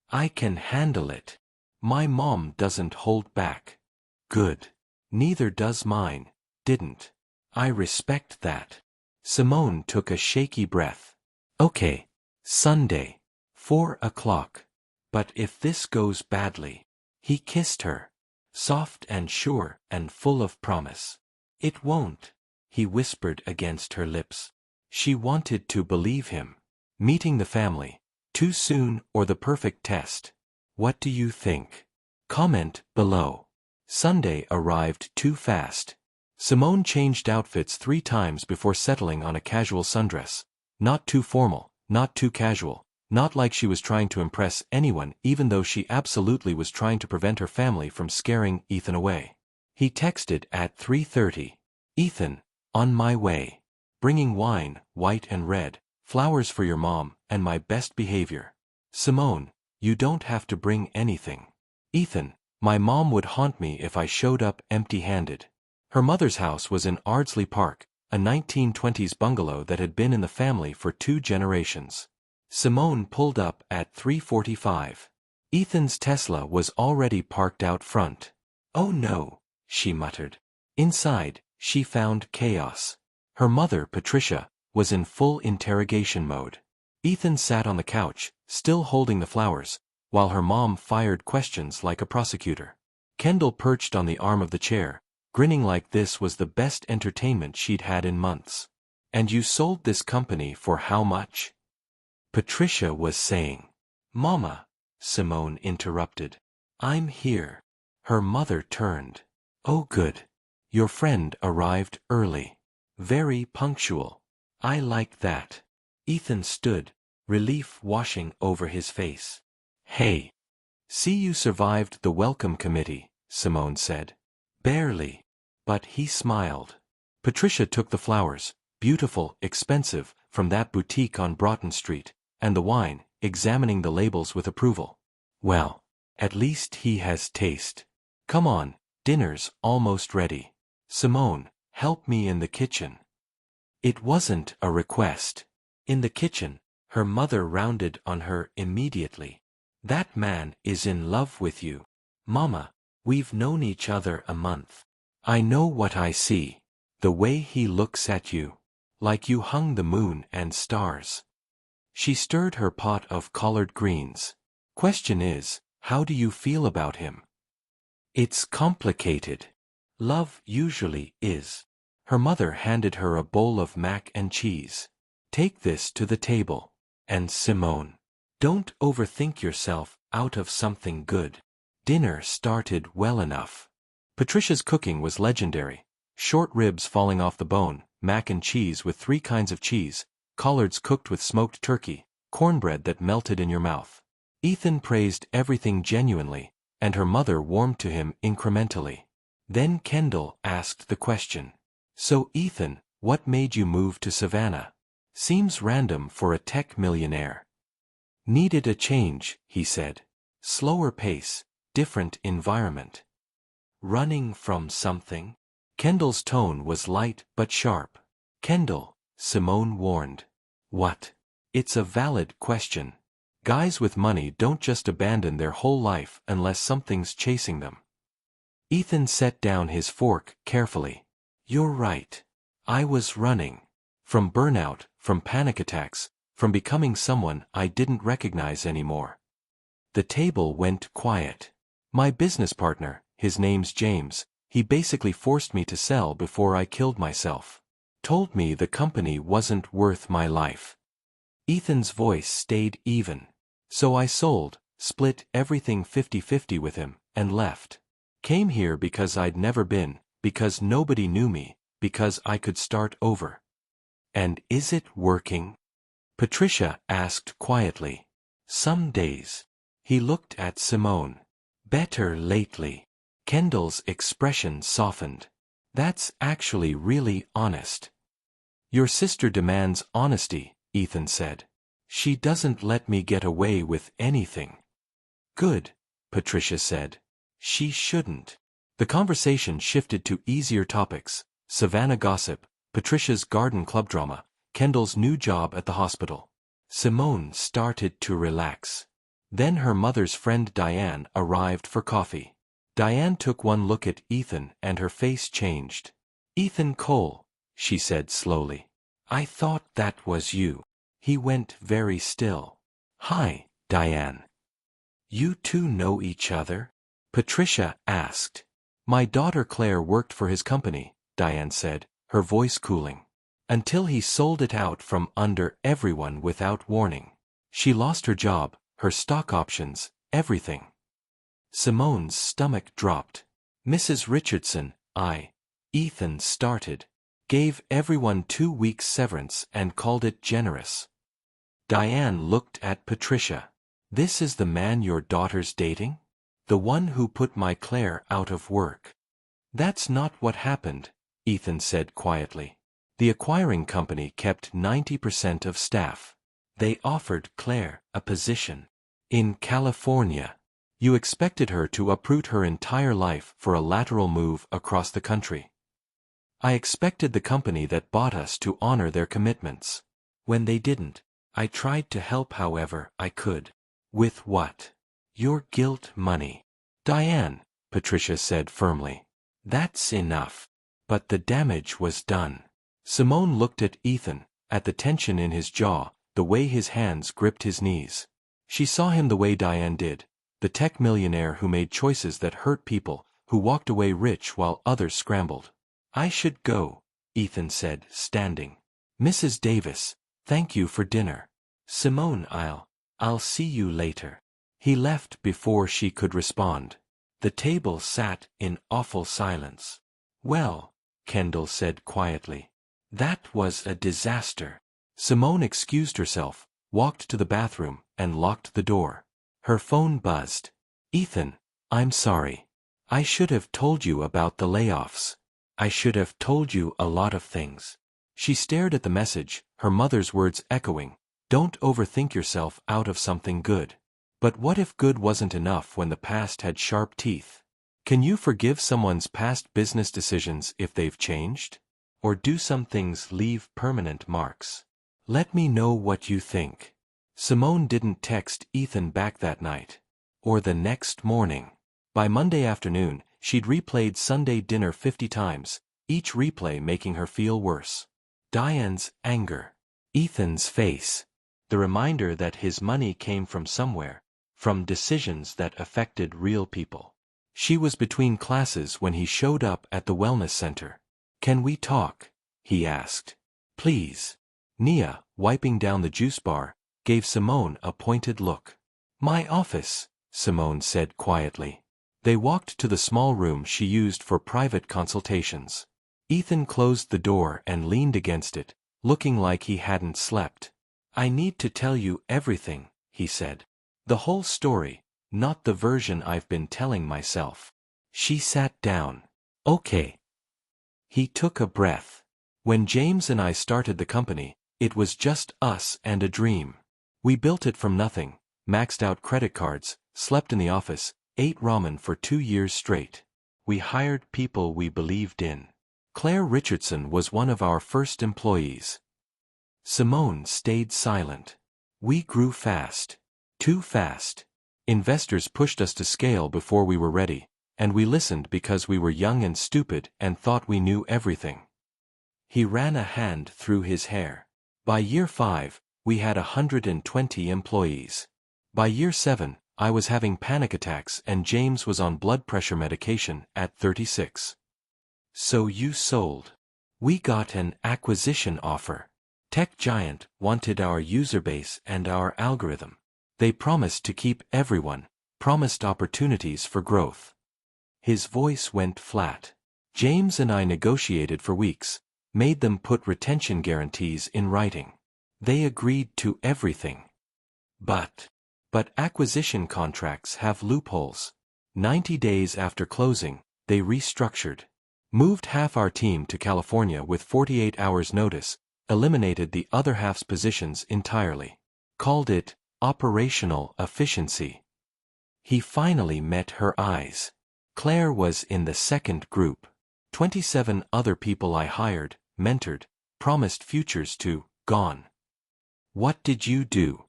I can handle it. My mom doesn't hold back." "Good. Neither does mine. Didn't. I respect that." Simone took a shaky breath. "Okay. Sunday. 4 o'clock. But if this goes badly..." He kissed her. Soft and sure and full of promise. "It won't," he whispered against her lips. She wanted to believe him. Meeting the family. Too soon or the perfect test? What do you think? Comment below. Sunday arrived too fast. Simone changed outfits 3 times before settling on a casual sundress. Not too formal, not too casual, not like she was trying to impress anyone even though she absolutely was trying to prevent her family from scaring Ethan away. He texted at 3:30. "Ethan, on my way. Bringing wine, white and red, flowers for your mom, and my best behavior. Simone, you don't have to bring anything. Ethan, my mom would haunt me if I showed up empty-handed." Her mother's house was in Ardsley Park, a 1920s bungalow that had been in the family for 2 generations. Simone pulled up at 3:45. Ethan's Tesla was already parked out front. "Oh no," she muttered. Inside, she found chaos. Her mother, Patricia, was in full interrogation mode. Ethan sat on the couch, still holding the flowers, while her mom fired questions like a prosecutor. Kendall perched on the arm of the chair, grinning like this was the best entertainment she'd had in months. "And you sold this company for how much?" Patricia was saying. "Mama," Simone interrupted. "I'm here." Her mother turned. "Oh good. Your friend arrived early. Very punctual. I like that." Ethan stood, relief washing over his face. "Hey. See you survived the welcome committee," Simone said. "Barely." But he smiled. Patricia took the flowers, beautiful, expensive, from that boutique on Broughton Street, and the wine, examining the labels with approval. "Well, at least he has taste. Come on, dinner's almost ready. Simone, help me in the kitchen." It wasn't a request. In the kitchen, her mother rounded on her immediately. "That man is in love with you. Mama, we've known each other a month. I know what I see. The way he looks at you. Like you hung the moon and stars." She stirred her pot of collard greens. "Question is, how do you feel about him?" "It's complicated. Love usually is." Her mother handed her a bowl of mac and cheese. "Take this to the table. And Simone, don't overthink yourself out of something good." Dinner started well enough. Patricia's cooking was legendary. Short ribs falling off the bone, mac and cheese with 3 kinds of cheese, collards cooked with smoked turkey, cornbread that melted in your mouth. Ethan praised everything genuinely, and her mother warmed to him incrementally. Then Kendall asked the question. So Ethan, what made you move to Savannah? Seems random for a tech millionaire. Needed a change, he said. Slower pace, different environment. Running from something? Kendall's tone was light but sharp. Kendall, Simone warned. What? It's a valid question. Guys with money don't just abandon their whole life unless something's chasing them. Ethan set down his fork carefully. You're right. I was running. From burnout, from panic attacks, from becoming someone I didn't recognize anymore. The table went quiet. My business partner, his name's James, he basically forced me to sell before I killed myself. Told me the company wasn't worth my life. Ethan's voice stayed even. So I sold, split everything 50-50 with him, and left. Came here because I'd never been, because nobody knew me, because I could start over. And is it working? Patricia asked quietly. Some days. He looked at Simone. Better lately. Kendall's expression softened. That's actually really honest. Your sister demands honesty, Ethan said. She doesn't let me get away with anything. Good, Patricia said. She shouldn't. The conversation shifted to easier topics: Savannah gossip, Patricia's garden club drama, Kendall's new job at the hospital. Simone started to relax. Then her mother's friend Diane arrived for coffee. Diane took one look at Ethan and her face changed. Ethan Cole, she said slowly. I thought that was you. He went very still. Hi, Diane. You two know each other? Patricia asked. My daughter Claire worked for his company, Diane said, her voice cooling. Until he sold it out from under everyone without warning. She lost her job, her stock options, everything. Simone's stomach dropped. Mrs. Richardson, Ethan started. Gave everyone 2 weeks severance and called it generous. Diane looked at Patricia. This is the man your daughter's dating? The one who put my Claire out of work. That's not what happened, Ethan said quietly. The acquiring company kept 90% of staff. They offered Claire a position in California. You expected her to uproot her entire life for a lateral move across the country. I expected the company that bought us to honor their commitments. When they didn't, I tried to help however I could. With what? Your guilt money. Diane, Patricia said firmly. That's enough. But the damage was done. Simone looked at Ethan, at the tension in his jaw, the way his hands gripped his knees. She saw him the way Diane did, the tech millionaire who made choices that hurt people, who walked away rich while others scrambled. I should go, Ethan said, standing. Mrs. Davis, thank you for dinner. Simone, I'll see you later. He left before she could respond. The table sat in awful silence. Well, Kendall said quietly. That was a disaster. Simone excused herself, walked to the bathroom, and locked the door. Her phone buzzed. Ethan, I'm sorry. I should have told you about the layoffs. I should have told you a lot of things. She stared at the message, her mother's words echoing. Don't overthink yourself out of something good. But what if good wasn't enough when the past had sharp teeth? Can you forgive someone's past business decisions if they've changed? Or do some things leave permanent marks? Let me know what you think. Simone didn't text Ethan back that night. Or the next morning. By Monday afternoon, she'd replayed Sunday dinner 50 times, each replay making her feel worse. Diane's anger. Ethan's face. The reminder that his money came from somewhere, from decisions that affected real people. She was between classes when he showed up at the wellness center. Can we talk? He asked. Please. Nia, wiping down the juice bar, gave Simone a pointed look. My office, Simone said quietly. They walked to the small room she used for private consultations. Ethan closed the door and leaned against it, looking like he hadn't slept. "I need to tell you everything," he said. "The whole story, not the version I've been telling myself." She sat down. "Okay." He took a breath. "When James and I started the company, it was just us and a dream. We built it from nothing, maxed out credit cards, slept in the office, ate ramen for 2 years straight. We hired people we believed in. Claire Richardson was one of our first employees." Simone stayed silent. "We grew fast. Too fast. Investors pushed us to scale before we were ready, and we listened because we were young and stupid and thought we knew everything." He ran a hand through his hair. "By year 5, we had 120 employees. By year 7, I was having panic attacks and James was on blood pressure medication at 36. So you sold." "We got an acquisition offer. Tech giant wanted our user base and our algorithm. They promised to keep everyone, promised opportunities for growth." His voice went flat. "James and I negotiated for weeks, made them put retention guarantees in writing. They agreed to everything. But acquisition contracts have loopholes. 90 days after closing, they restructured. Moved half our team to California with 48 hours notice, eliminated the other half's positions entirely. Called it operational efficiency." He finally met her eyes. "Claire was in the second group. 27 other people I hired, mentored, promised futures to, gone. What did you do?"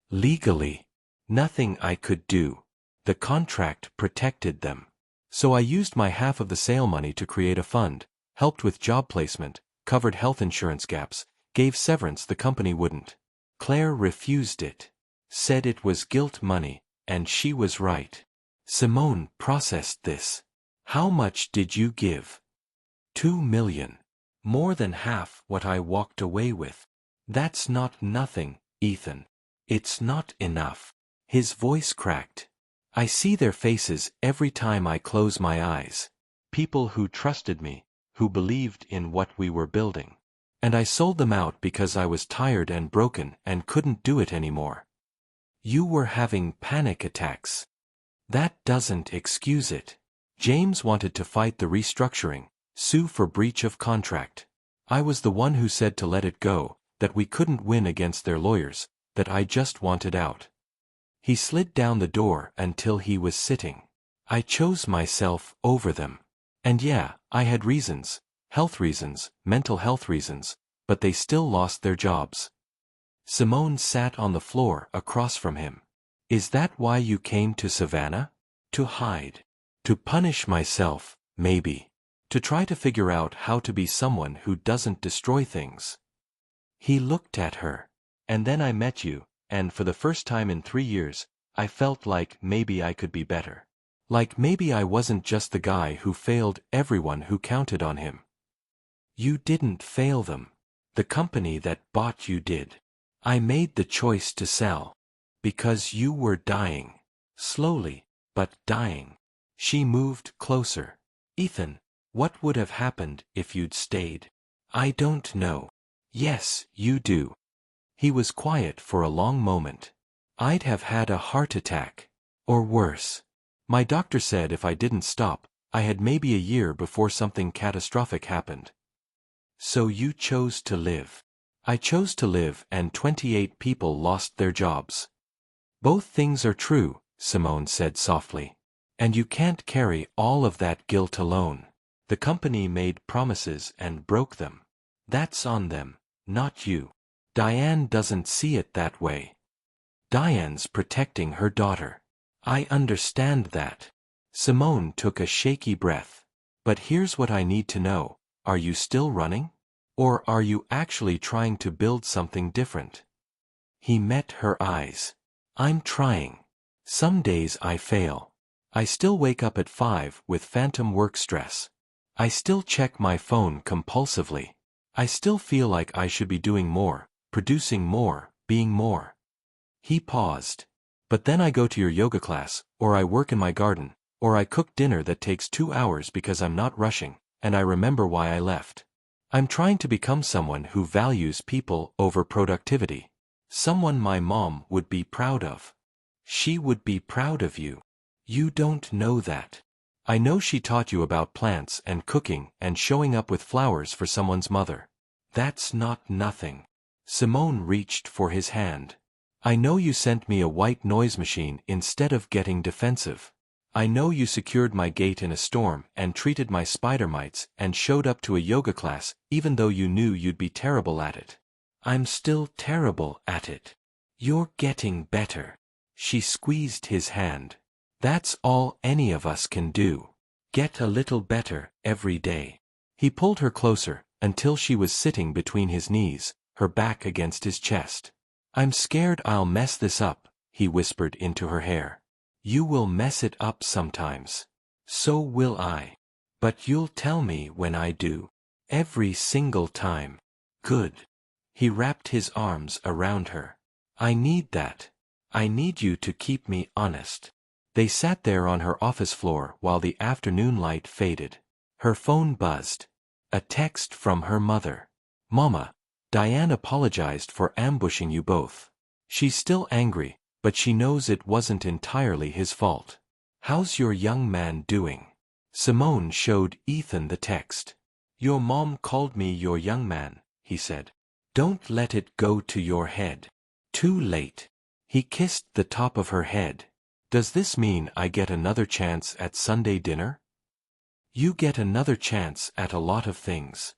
"Legally, nothing I could do. The contract protected them. So I used my half of the sale money to create a fund, helped with job placement, covered health insurance gaps, gave severance the company wouldn't. Claire refused it. Said it was guilt money, and she was right." Simone processed this. "How much did you give?" $2 million. More than half what I walked away with." "That's not nothing, Ethan. It's not enough." His voice cracked. "I see their faces every time I close my eyes. People who trusted me, who believed in what we were building. And I sold them out because I was tired and broken and couldn't do it anymore." "You were having panic attacks." "That doesn't excuse it. James wanted to fight the restructuring, sue for breach of contract. I was the one who said to let it go, that we couldn't win against their lawyers, that I just wanted out." He slid down the door until he was sitting. "I chose myself over them. And yeah, I had reasons, health reasons, mental health reasons, but they still lost their jobs." Simone sat on the floor across from him. "Is that why you came to Savannah? To hide? To punish myself, maybe? To try to figure out how to be someone who doesn't destroy things?" He looked at her. "And then I met you, and for the first time in 3 years, I felt like maybe I could be better. Like maybe I wasn't just the guy who failed everyone who counted on him." "You didn't fail them. The company that bought you did. I made the choice to sell. Because you were dying. Slowly, but dying." She moved closer. "Ethan, what would have happened if you'd stayed?" "I don't know." "Yes, you do." He was quiet for a long moment. "I'd have had a heart attack. Or worse. My doctor said if I didn't stop, I had maybe a year before something catastrophic happened." "So you chose to live." "I chose to live and 28 people lost their jobs." "Both things are true," Simone said softly. "And you can't carry all of that guilt alone. The company made promises and broke them. That's on them, not you. Diane doesn't see it that way. Diane's protecting her daughter. I understand that." Simone took a shaky breath. "But here's what I need to know. Are you still running? Or are you actually trying to build something different?" He met her eyes. "I'm trying. Some days I fail. I still wake up at 5 with phantom work stress. I still check my phone compulsively. I still feel like I should be doing more, producing more, being more." He paused. "But then I go to your yoga class, or I work in my garden, or I cook dinner that takes 2 hours because I'm not rushing, and I remember why I left. I'm trying to become someone who values people over productivity. Someone my mom would be proud of. She would be proud of you. You don't know that. I know she taught you about plants and cooking and showing up with flowers for someone's mother. That's not nothing. Simone reached for his hand. I know you sent me a white noise machine instead of getting defensive. I know you secured my gate in a storm and treated my spider mites and showed up to a yoga class even though you knew you'd be terrible at it. I'm still terrible at it. You're getting better. She squeezed his hand. That's all any of us can do. Get a little better every day. He pulled her closer until she was sitting between his knees, her back against his chest. I'm scared I'll mess this up, he whispered into her hair. You will mess it up sometimes. So will I. But you'll tell me when I do. Every single time. Good. He wrapped his arms around her. I need that. I need you to keep me honest. They sat there on her office floor while the afternoon light faded. Her phone buzzed. A text from her mother. Mama, Diane apologized for ambushing you both. She's still angry, but she knows it wasn't entirely his fault. How's your young man doing? Simone showed Ethan the text. Your mom called me your young man, he said. Don't let it go to your head. Too late. He kissed the top of her head. Does this mean I get another chance at Sunday dinner? You get another chance at a lot of things.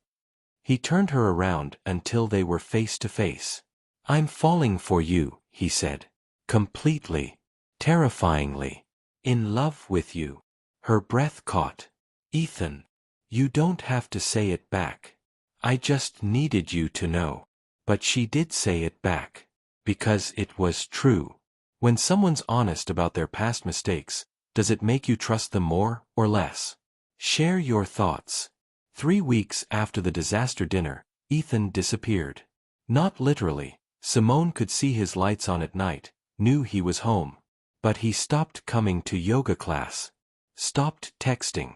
He turned her around until they were face to face. I'm falling for you, he said. Completely. Terrifyingly. In love with you. Her breath caught. Ethan. You don't have to say it back. I just needed you to know. But she did say it back. Because it was true. When someone's honest about their past mistakes, does it make you trust them more or less? Share your thoughts. 3 weeks after the disaster dinner, Ethan disappeared. Not literally. Simone could see his lights on at night, knew he was home. But he stopped coming to yoga class. Stopped texting.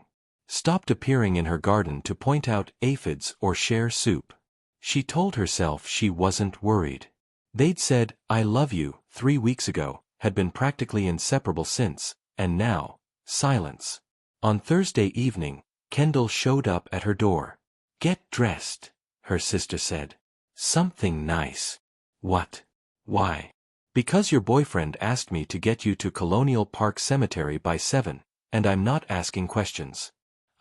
Stopped appearing in her garden to point out aphids or share soup. She told herself she wasn't worried. They'd said, I love you, 3 weeks ago, had been practically inseparable since, and now, silence. On Thursday evening, Kendall showed up at her door. Get dressed, her sister said. Something nice. What? Why? Because your boyfriend asked me to get you to Colonial Park Cemetery by 7, and I'm not asking questions.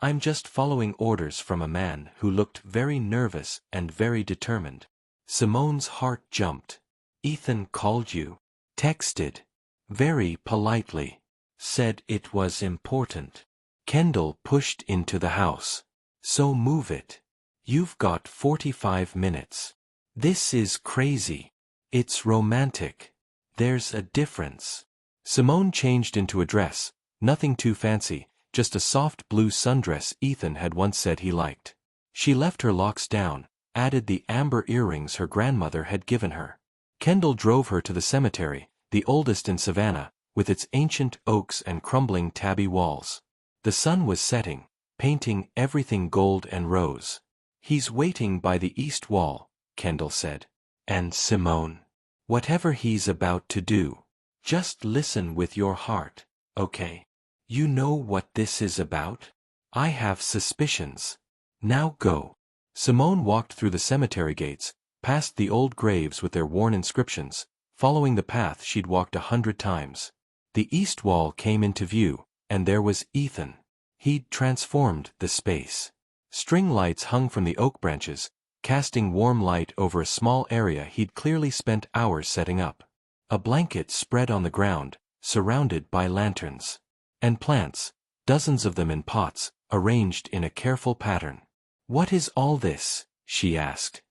I'm just following orders from a man who looked very nervous and very determined. Simone's heart jumped. Ethan called you. Texted. Very politely. Said it was important. Kendall pushed into the house. So move it. You've got 45 minutes. This is crazy. It's romantic. There's a difference. Simone changed into a dress, nothing too fancy, just a soft blue sundress Ethan had once said he liked. She left her locks down, added the amber earrings her grandmother had given her. Kendall drove her to the cemetery, the oldest in Savannah, with its ancient oaks and crumbling tabby walls. The sun was setting, painting everything gold and rose. He's waiting by the east wall, Kendall said. And Simone. Whatever he's about to do, just listen with your heart, okay? You know what this is about? I have suspicions. Now go. Simone walked through the cemetery gates, past the old graves with their worn inscriptions, following the path she'd walked 100 times. The east wall came into view, and there was Ethan. He'd transformed the space. String lights hung from the oak branches, casting warm light over a small area he'd clearly spent hours setting up. A blanket spread on the ground, surrounded by lanterns. And plants, dozens of them in pots, arranged in a careful pattern. What is all this? She asked.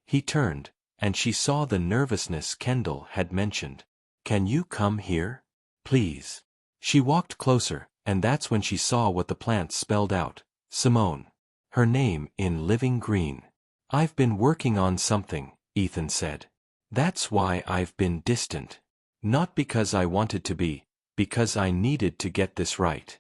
He turned, and she saw the nervousness Kendall had mentioned. Can you come here? Please. She walked closer, and that's when she saw what the plants spelled out. Simone. Her name in living green. I've been working on something, Ethan said. That's why I've been distant. Not because I wanted to be, because I needed to get this right.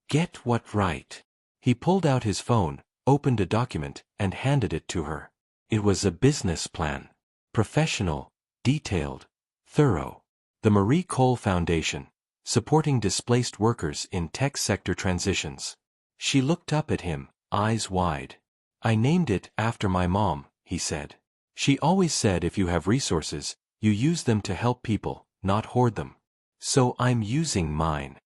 Get what right? He pulled out his phone, opened a document, and handed it to her. It was a business plan. Professional, detailed, thorough. The Marie Cole Foundation, supporting displaced workers in tech sector transitions. She looked up at him, eyes wide. I named it after my mom, he said. She always said if you have resources, you use them to help people, not hoard them. So I'm using mine.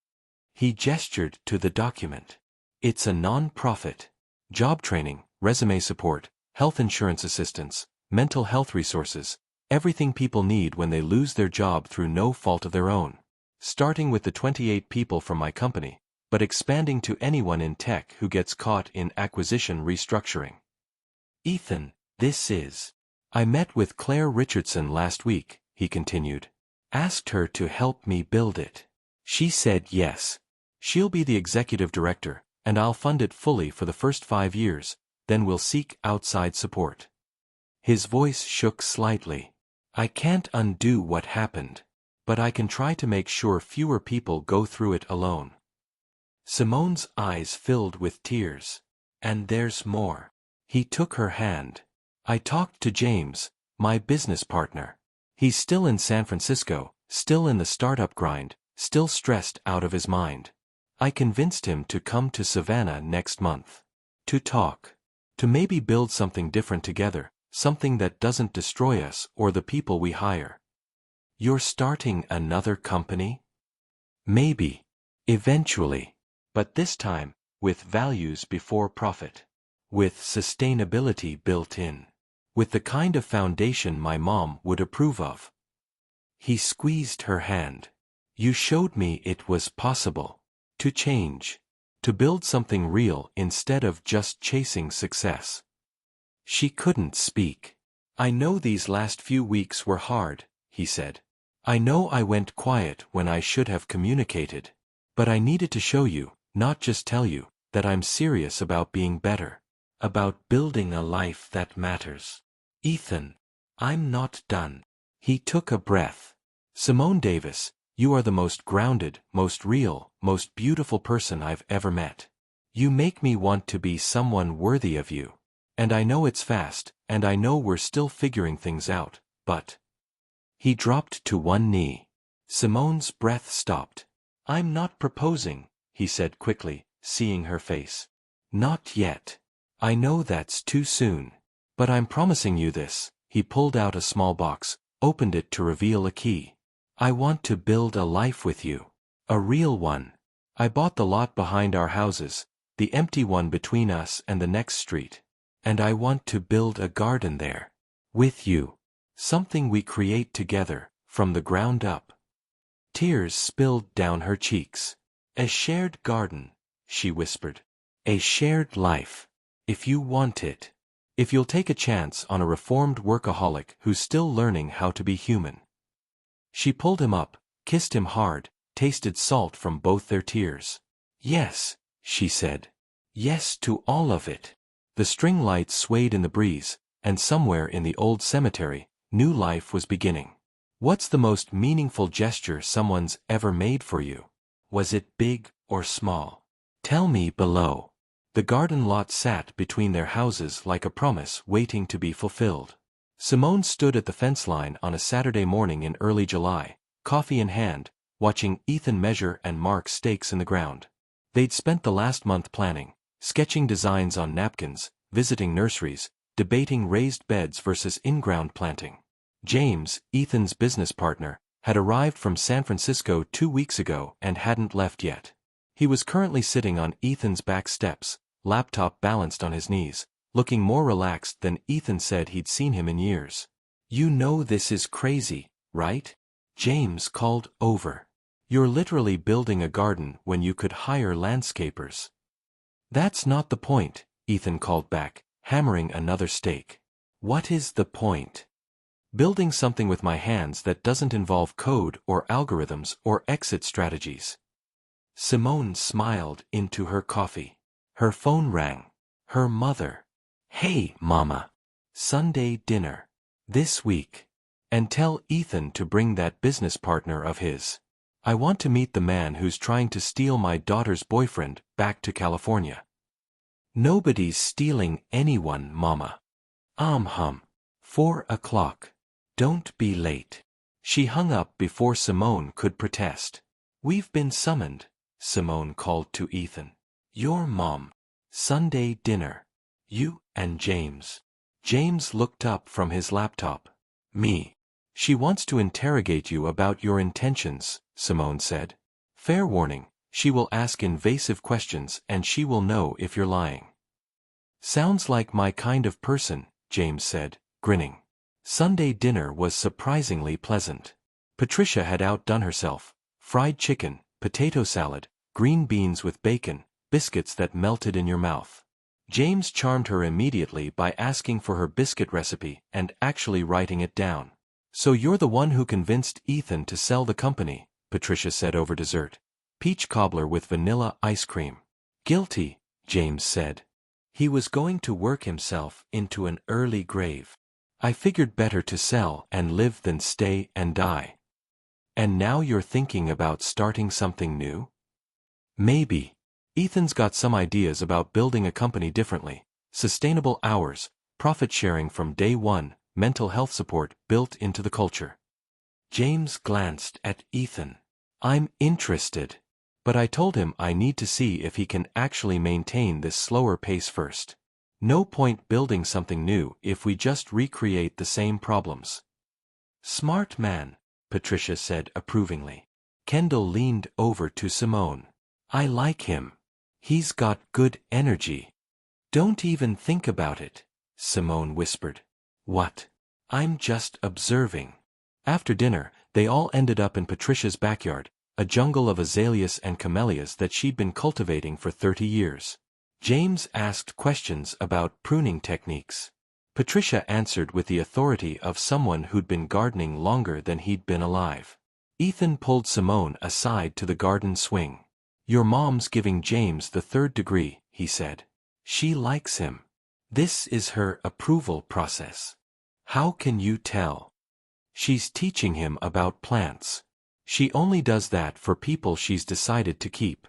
He gestured to the document. It's a non-profit. Job training, resume support, health insurance assistance, mental health resources, everything people need when they lose their job through no fault of their own. Starting with the 28 people from my company, but expanding to anyone in tech who gets caught in acquisition restructuring. Ethan, this is. I met with Claire Richardson last week, he continued. Asked her to help me build it. She said yes. She'll be the executive director, and I'll fund it fully for the first 5 years, then we'll seek outside support. His voice shook slightly. I can't undo what happened, but I can try to make sure fewer people go through it alone. Simone's eyes filled with tears. And there's more. He took her hand. I talked to James, my business partner. He's still in San Francisco, still in the startup grind, still stressed out of his mind. I convinced him to come to Savannah next month. To talk. To maybe build something different together, something that doesn't destroy us or the people we hire. You're starting another company? Maybe. Eventually. But this time, with values before profit. With sustainability built in. With the kind of foundation my mom would approve of. He squeezed her hand. You showed me it was possible. To change. To build something real instead of just chasing success. She couldn't speak. I know these last few weeks were hard, he said. I know I went quiet when I should have communicated. But I needed to show you, not just tell you, that I'm serious about being better. About building a life that matters. Ethan, I'm not done. He took a breath. Simone Davis, you are the most grounded, most real, most beautiful person I've ever met. You make me want to be someone worthy of you. And I know it's fast, and I know we're still figuring things out, but... He dropped to one knee. Simone's breath stopped. I'm not proposing, he said quickly, seeing her face. Not yet. I know that's too soon. But I'm promising you this. He pulled out a small box, opened it to reveal a key. I want to build a life with you. A real one. I bought the lot behind our houses, the empty one between us and the next street. And I want to build a garden there. With you. Something we create together, from the ground up. Tears spilled down her cheeks. A shared garden, she whispered. A shared life. If you want it. If you'll take a chance on a reformed workaholic who's still learning how to be human. She pulled him up, kissed him hard, tasted salt from both their tears. Yes, she said. Yes to all of it. The string lights swayed in the breeze, and somewhere in the old cemetery, new life was beginning. What's the most meaningful gesture someone's ever made for you? Was it big or small? Tell me below. The garden lot sat between their houses like a promise waiting to be fulfilled. Simone stood at the fence line on a Saturday morning in early July, coffee in hand, watching Ethan measure and mark stakes in the ground. They'd spent the last month planning, sketching designs on napkins, visiting nurseries, debating raised beds versus in-ground planting. James, Ethan's business partner, had arrived from San Francisco 2 weeks ago and hadn't left yet. He was currently sitting on Ethan's back steps, laptop balanced on his knees, looking more relaxed than Ethan said he'd seen him in years. You know this is crazy, right? James called over. You're literally building a garden when you could hire landscapers. That's not the point, Ethan called back, hammering another stake. What is the point? Building something with my hands that doesn't involve code or algorithms or exit strategies. Simone smiled into her coffee. Her phone rang. Her mother. Hey, Mama. Sunday dinner. This week. And tell Ethan to bring that business partner of his. I want to meet the man who's trying to steal my daughter's boyfriend back to California. Nobody's stealing anyone, Mama. Hum. 4 o'clock. Don't be late. She hung up before Simone could protest. We've been summoned, Simone called to Ethan. Your mom. Sunday dinner. You and James. James looked up from his laptop. Me. She wants to interrogate you about your intentions, Simone said. Fair warning, she will ask invasive questions and she will know if you're lying. Sounds like my kind of person, James said, grinning. Sunday dinner was surprisingly pleasant. Patricia had outdone herself. Fried chicken, potato salad, green beans with bacon, biscuits that melted in your mouth. James charmed her immediately by asking for her biscuit recipe and actually writing it down. So you're the one who convinced Ethan to sell the company, Patricia said over dessert. Peach cobbler with vanilla ice cream. Guilty, James said. He was going to work himself into an early grave. I figured better to sell and live than stay and die. And now you're thinking about starting something new? Maybe. Ethan's got some ideas about building a company differently. Sustainable hours, profit sharing from day one, mental health support built into the culture. James glanced at Ethan. I'm interested. But I told him I need to see if he can actually maintain this slower pace first. No point building something new if we just recreate the same problems. Smart man, Patricia said approvingly. Kendall leaned over to Simone. I like him. He's got good energy. Don't even think about it, Simone whispered. What? I'm just observing. After dinner, they all ended up in Patricia's backyard, a jungle of azaleas and camellias that she'd been cultivating for 30 years. James asked questions about pruning techniques. Patricia answered with the authority of someone who'd been gardening longer than he'd been alive. Ethan pulled Simone aside to the garden swing. Your mom's giving James the 3rd degree, he said. She likes him. This is her approval process. How can you tell? She's teaching him about plants. She only does that for people she's decided to keep.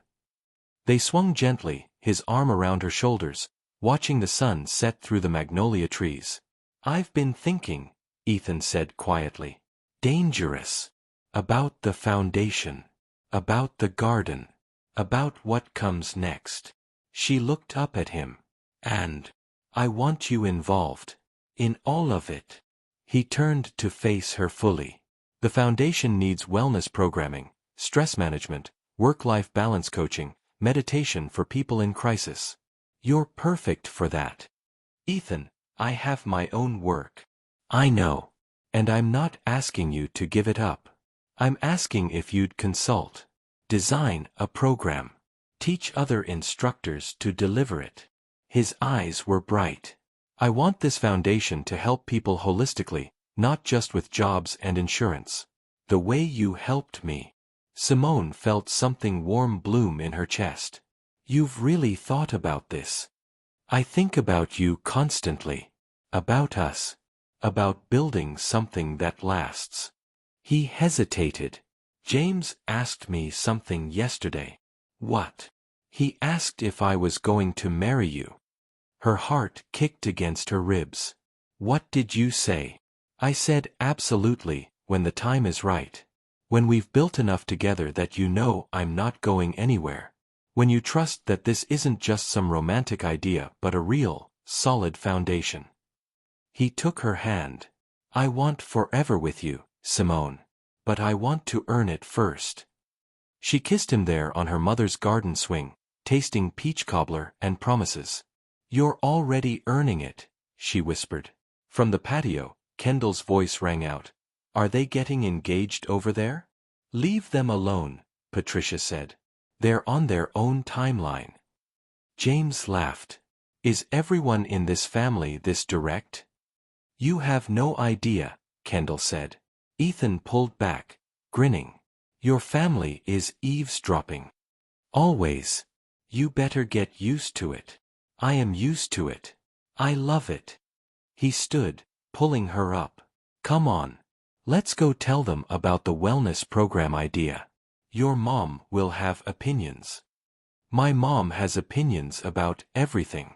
They swung gently, his arm around her shoulders, watching the sun set through the magnolia trees. I've been thinking, Ethan said quietly. Dangerous. About the foundation. About the garden. About what comes next. She looked up at him. And I want you involved. In all of it. He turned to face her fully. The foundation needs wellness programming, stress management, work-life balance coaching, meditation for people in crisis. You're perfect for that. Ethan, I have my own work. I know. And I'm not asking you to give it up. I'm asking if you'd consult. Design a program. Teach other instructors to deliver it. His eyes were bright. I want this foundation to help people holistically, not just with jobs and insurance. The way you helped me. Simone felt something warm bloom in her chest. You've really thought about this. I think about you constantly. About us. About building something that lasts. He hesitated. James asked me something yesterday. What? He asked if I was going to marry you. Her heart kicked against her ribs. What did you say? I said absolutely, when the time is right. When we've built enough together that you know I'm not going anywhere. When you trust that this isn't just some romantic idea but a real, solid foundation. He took her hand. I want forever with you, Simone. But I want to earn it first. She kissed him there on her mother's garden swing, tasting peach cobbler and promises. You're already earning it, she whispered. From the patio, Kendall's voice rang out. Are they getting engaged over there? Leave them alone, Patricia said. They're on their own timeline. James laughed. Is everyone in this family this direct? You have no idea, Kendall said. Ethan pulled back, grinning. Your family is eavesdropping. Always. You better get used to it. I am used to it. I love it. He stood, pulling her up. Come on. Let's go tell them about the wellness program idea. Your mom will have opinions. My mom has opinions about everything.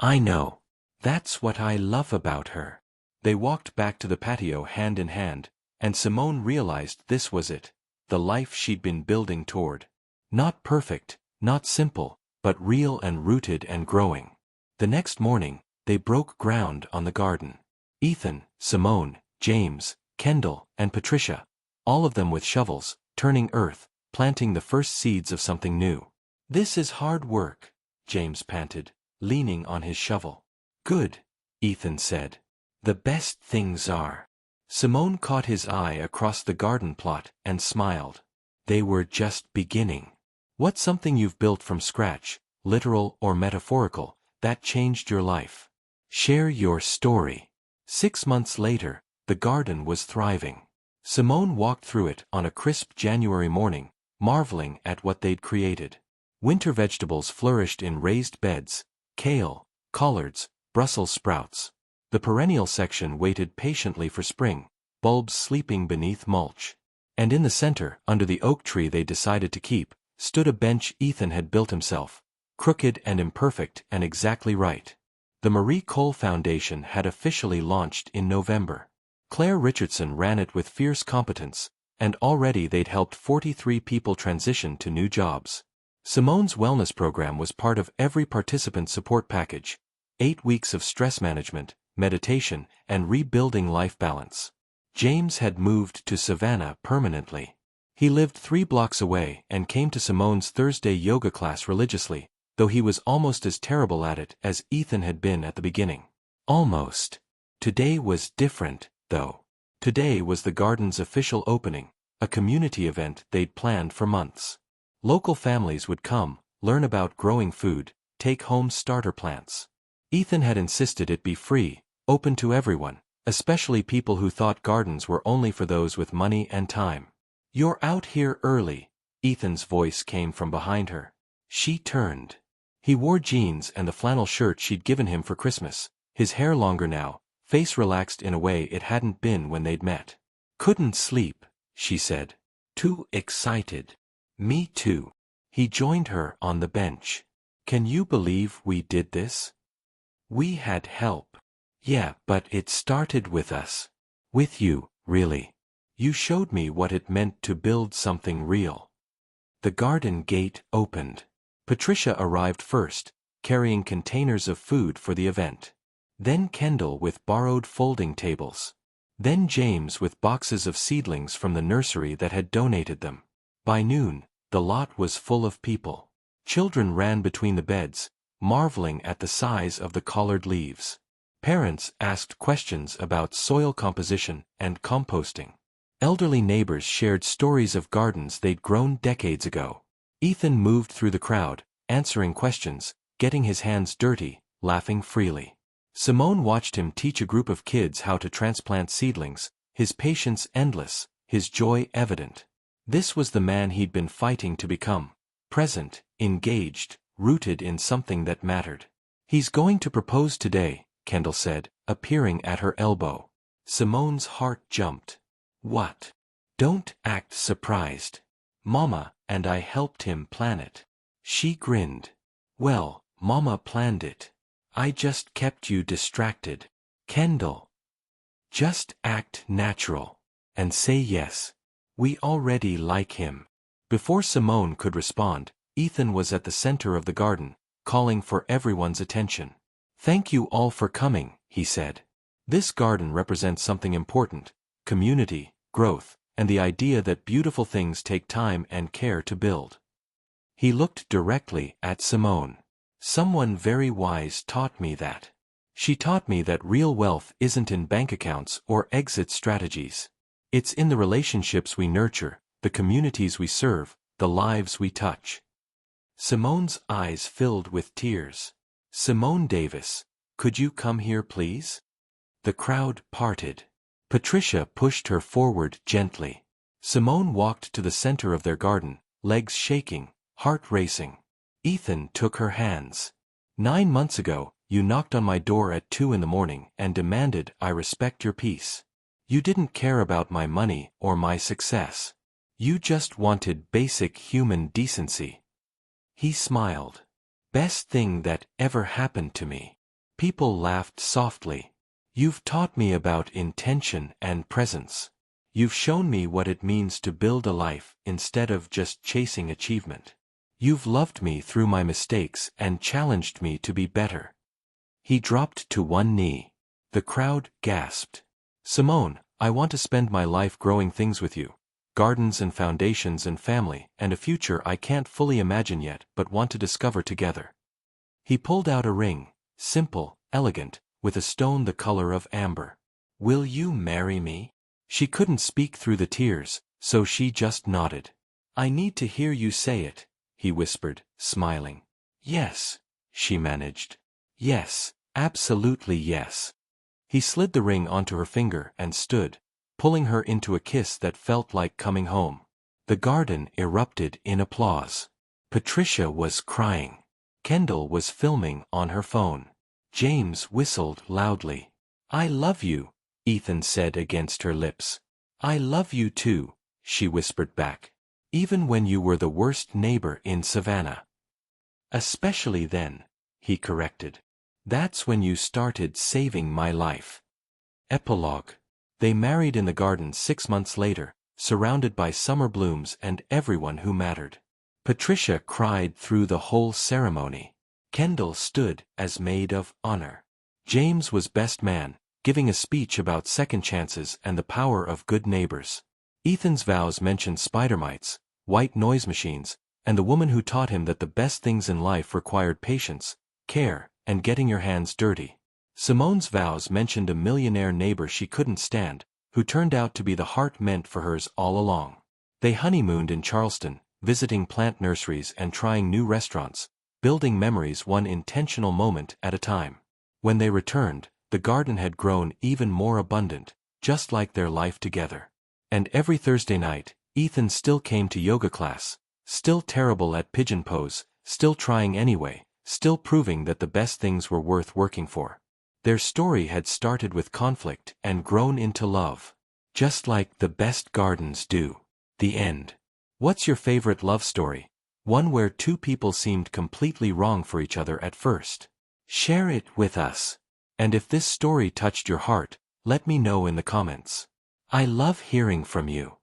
I know. That's what I love about her. They walked back to the patio hand in hand, and Simone realized this was it, the life she'd been building toward. Not perfect, not simple, but real and rooted and growing. The next morning, they broke ground on the garden. Ethan, Simone, James, Kendall, and Patricia, all of them with shovels, turning earth, planting the first seeds of something new. This is hard work, James panted, leaning on his shovel. Good, Ethan said. The best things are. Simone caught his eye across the garden plot and smiled. They were just beginning. What's something you've built from scratch, literal or metaphorical, that changed your life? Share your story. 6 months later, the garden was thriving. Simone walked through it on a crisp January morning, marveling at what they'd created. Winter vegetables flourished in raised beds, kale, collards, Brussels sprouts. The perennial section waited patiently for spring, bulbs sleeping beneath mulch. And in the center, under the oak tree they decided to keep, stood a bench Ethan had built himself, crooked and imperfect and exactly right. The Marie Cole Foundation had officially launched in November. Claire Richardson ran it with fierce competence, and already they'd helped 43 people transition to new jobs. Simone's wellness program was part of every participant's support package, 8 weeks of stress management, meditation, and rebuilding life balance. James had moved to Savannah permanently. He lived 3 blocks away and came to Simone's Thursday yoga class religiously, though he was almost as terrible at it as Ethan had been at the beginning. Almost. Today was different, though. Today was the garden's official opening, a community event they'd planned for months. Local families would come, learn about growing food, take home starter plants. Ethan had insisted it be free, open to everyone, especially people who thought gardens were only for those with money and time. You're out here early, Ethan's voice came from behind her. She turned. He wore jeans and the flannel shirt she'd given him for Christmas, his hair longer now, face relaxed in a way it hadn't been when they'd met. Couldn't sleep, she said. Too excited. Me too. He joined her on the bench. Can you believe we did this? We had help. Yeah, but it started with us. With you, really. You showed me what it meant to build something real. The garden gate opened. Patricia arrived first, carrying containers of food for the event. Then Kendall with borrowed folding tables. Then James with boxes of seedlings from the nursery that had donated them. By noon, the lot was full of people. Children ran between the beds, marveling at the size of the collared leaves. Parents asked questions about soil composition and composting. Elderly neighbors shared stories of gardens they'd grown decades ago. Ethan moved through the crowd, answering questions, getting his hands dirty, laughing freely. Simone watched him teach a group of kids how to transplant seedlings, his patience endless, his joy evident. This was the man he'd been fighting to become. Present, engaged, rooted in something that mattered. He's going to propose today, Kendall said, appearing at her elbow. Simone's heart jumped. What? Don't act surprised. Mama and I helped him plan it. She grinned. Well, Mama planned it. I just kept you distracted. Kendall. Just act natural. And say yes. We already like him. Before Simone could respond, Ethan was at the center of the garden, calling for everyone's attention. Thank you all for coming, he said. This garden represents something important: community, growth, and the idea that beautiful things take time and care to build. He looked directly at Simone. Someone very wise taught me that. She taught me that real wealth isn't in bank accounts or exit strategies. It's in the relationships we nurture, the communities we serve, the lives we touch. Simone's eyes filled with tears. Simone Davis, could you come here please? The crowd parted. Patricia pushed her forward gently. Simone walked to the center of their garden, legs shaking, heart racing. Ethan took her hands. 9 months ago, you knocked on my door at 2 in the morning and demanded I respect your peace. You didn't care about my money or my success. You just wanted basic human decency. He smiled. Best thing that ever happened to me. People laughed softly. You've taught me about intention and presence. You've shown me what it means to build a life instead of just chasing achievement. You've loved me through my mistakes and challenged me to be better. He dropped to one knee. The crowd gasped. Simone, I want to spend my life growing things with you. Gardens and foundations and family and a future I can't fully imagine yet but want to discover together. He pulled out a ring, simple, elegant, with a stone the color of amber. Will you marry me? She couldn't speak through the tears, so she just nodded. I need to hear you say it, he whispered, smiling. Yes, she managed. Yes, absolutely yes. He slid the ring onto her finger and stood, pulling her into a kiss that felt like coming home. The garden erupted in applause. Patricia was crying. Kendall was filming on her phone. James whistled loudly. I love you, Ethan said against her lips. I love you too, she whispered back. Even when you were the worst neighbor in Savannah. Especially then, he corrected. That's when you started saving my life. Epilogue. They married in the garden 6 months later, surrounded by summer blooms and everyone who mattered. Patricia cried through the whole ceremony. Kendall stood as maid of honor. James was best man, giving a speech about second chances and the power of good neighbors. Ethan's vows mentioned spider mites, white noise machines, and the woman who taught him that the best things in life required patience, care, and getting your hands dirty. Simone's vows mentioned a millionaire neighbor she couldn't stand, who turned out to be the heart meant for hers all along. They honeymooned in Charleston, visiting plant nurseries and trying new restaurants, building memories one intentional moment at a time. When they returned, the garden had grown even more abundant, just like their life together. And every Thursday night, Ethan still came to yoga class, still terrible at pigeon pose, still trying anyway, still proving that the best things were worth working for. Their story had started with conflict and grown into love. Just like the best gardens do. The end. What's your favorite love story? One where two people seemed completely wrong for each other at first. Share it with us. And if this story touched your heart, let me know in the comments. I love hearing from you.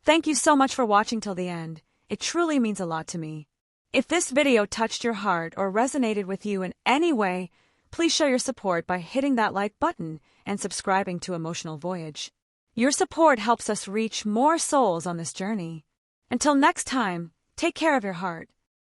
Thank you so much for watching till the end. It truly means a lot to me. If this video touched your heart or resonated with you in any way, please show your support by hitting that like button and subscribing to Emotional Voyage. Your support helps us reach more souls on this journey. Until next time, take care of your heart.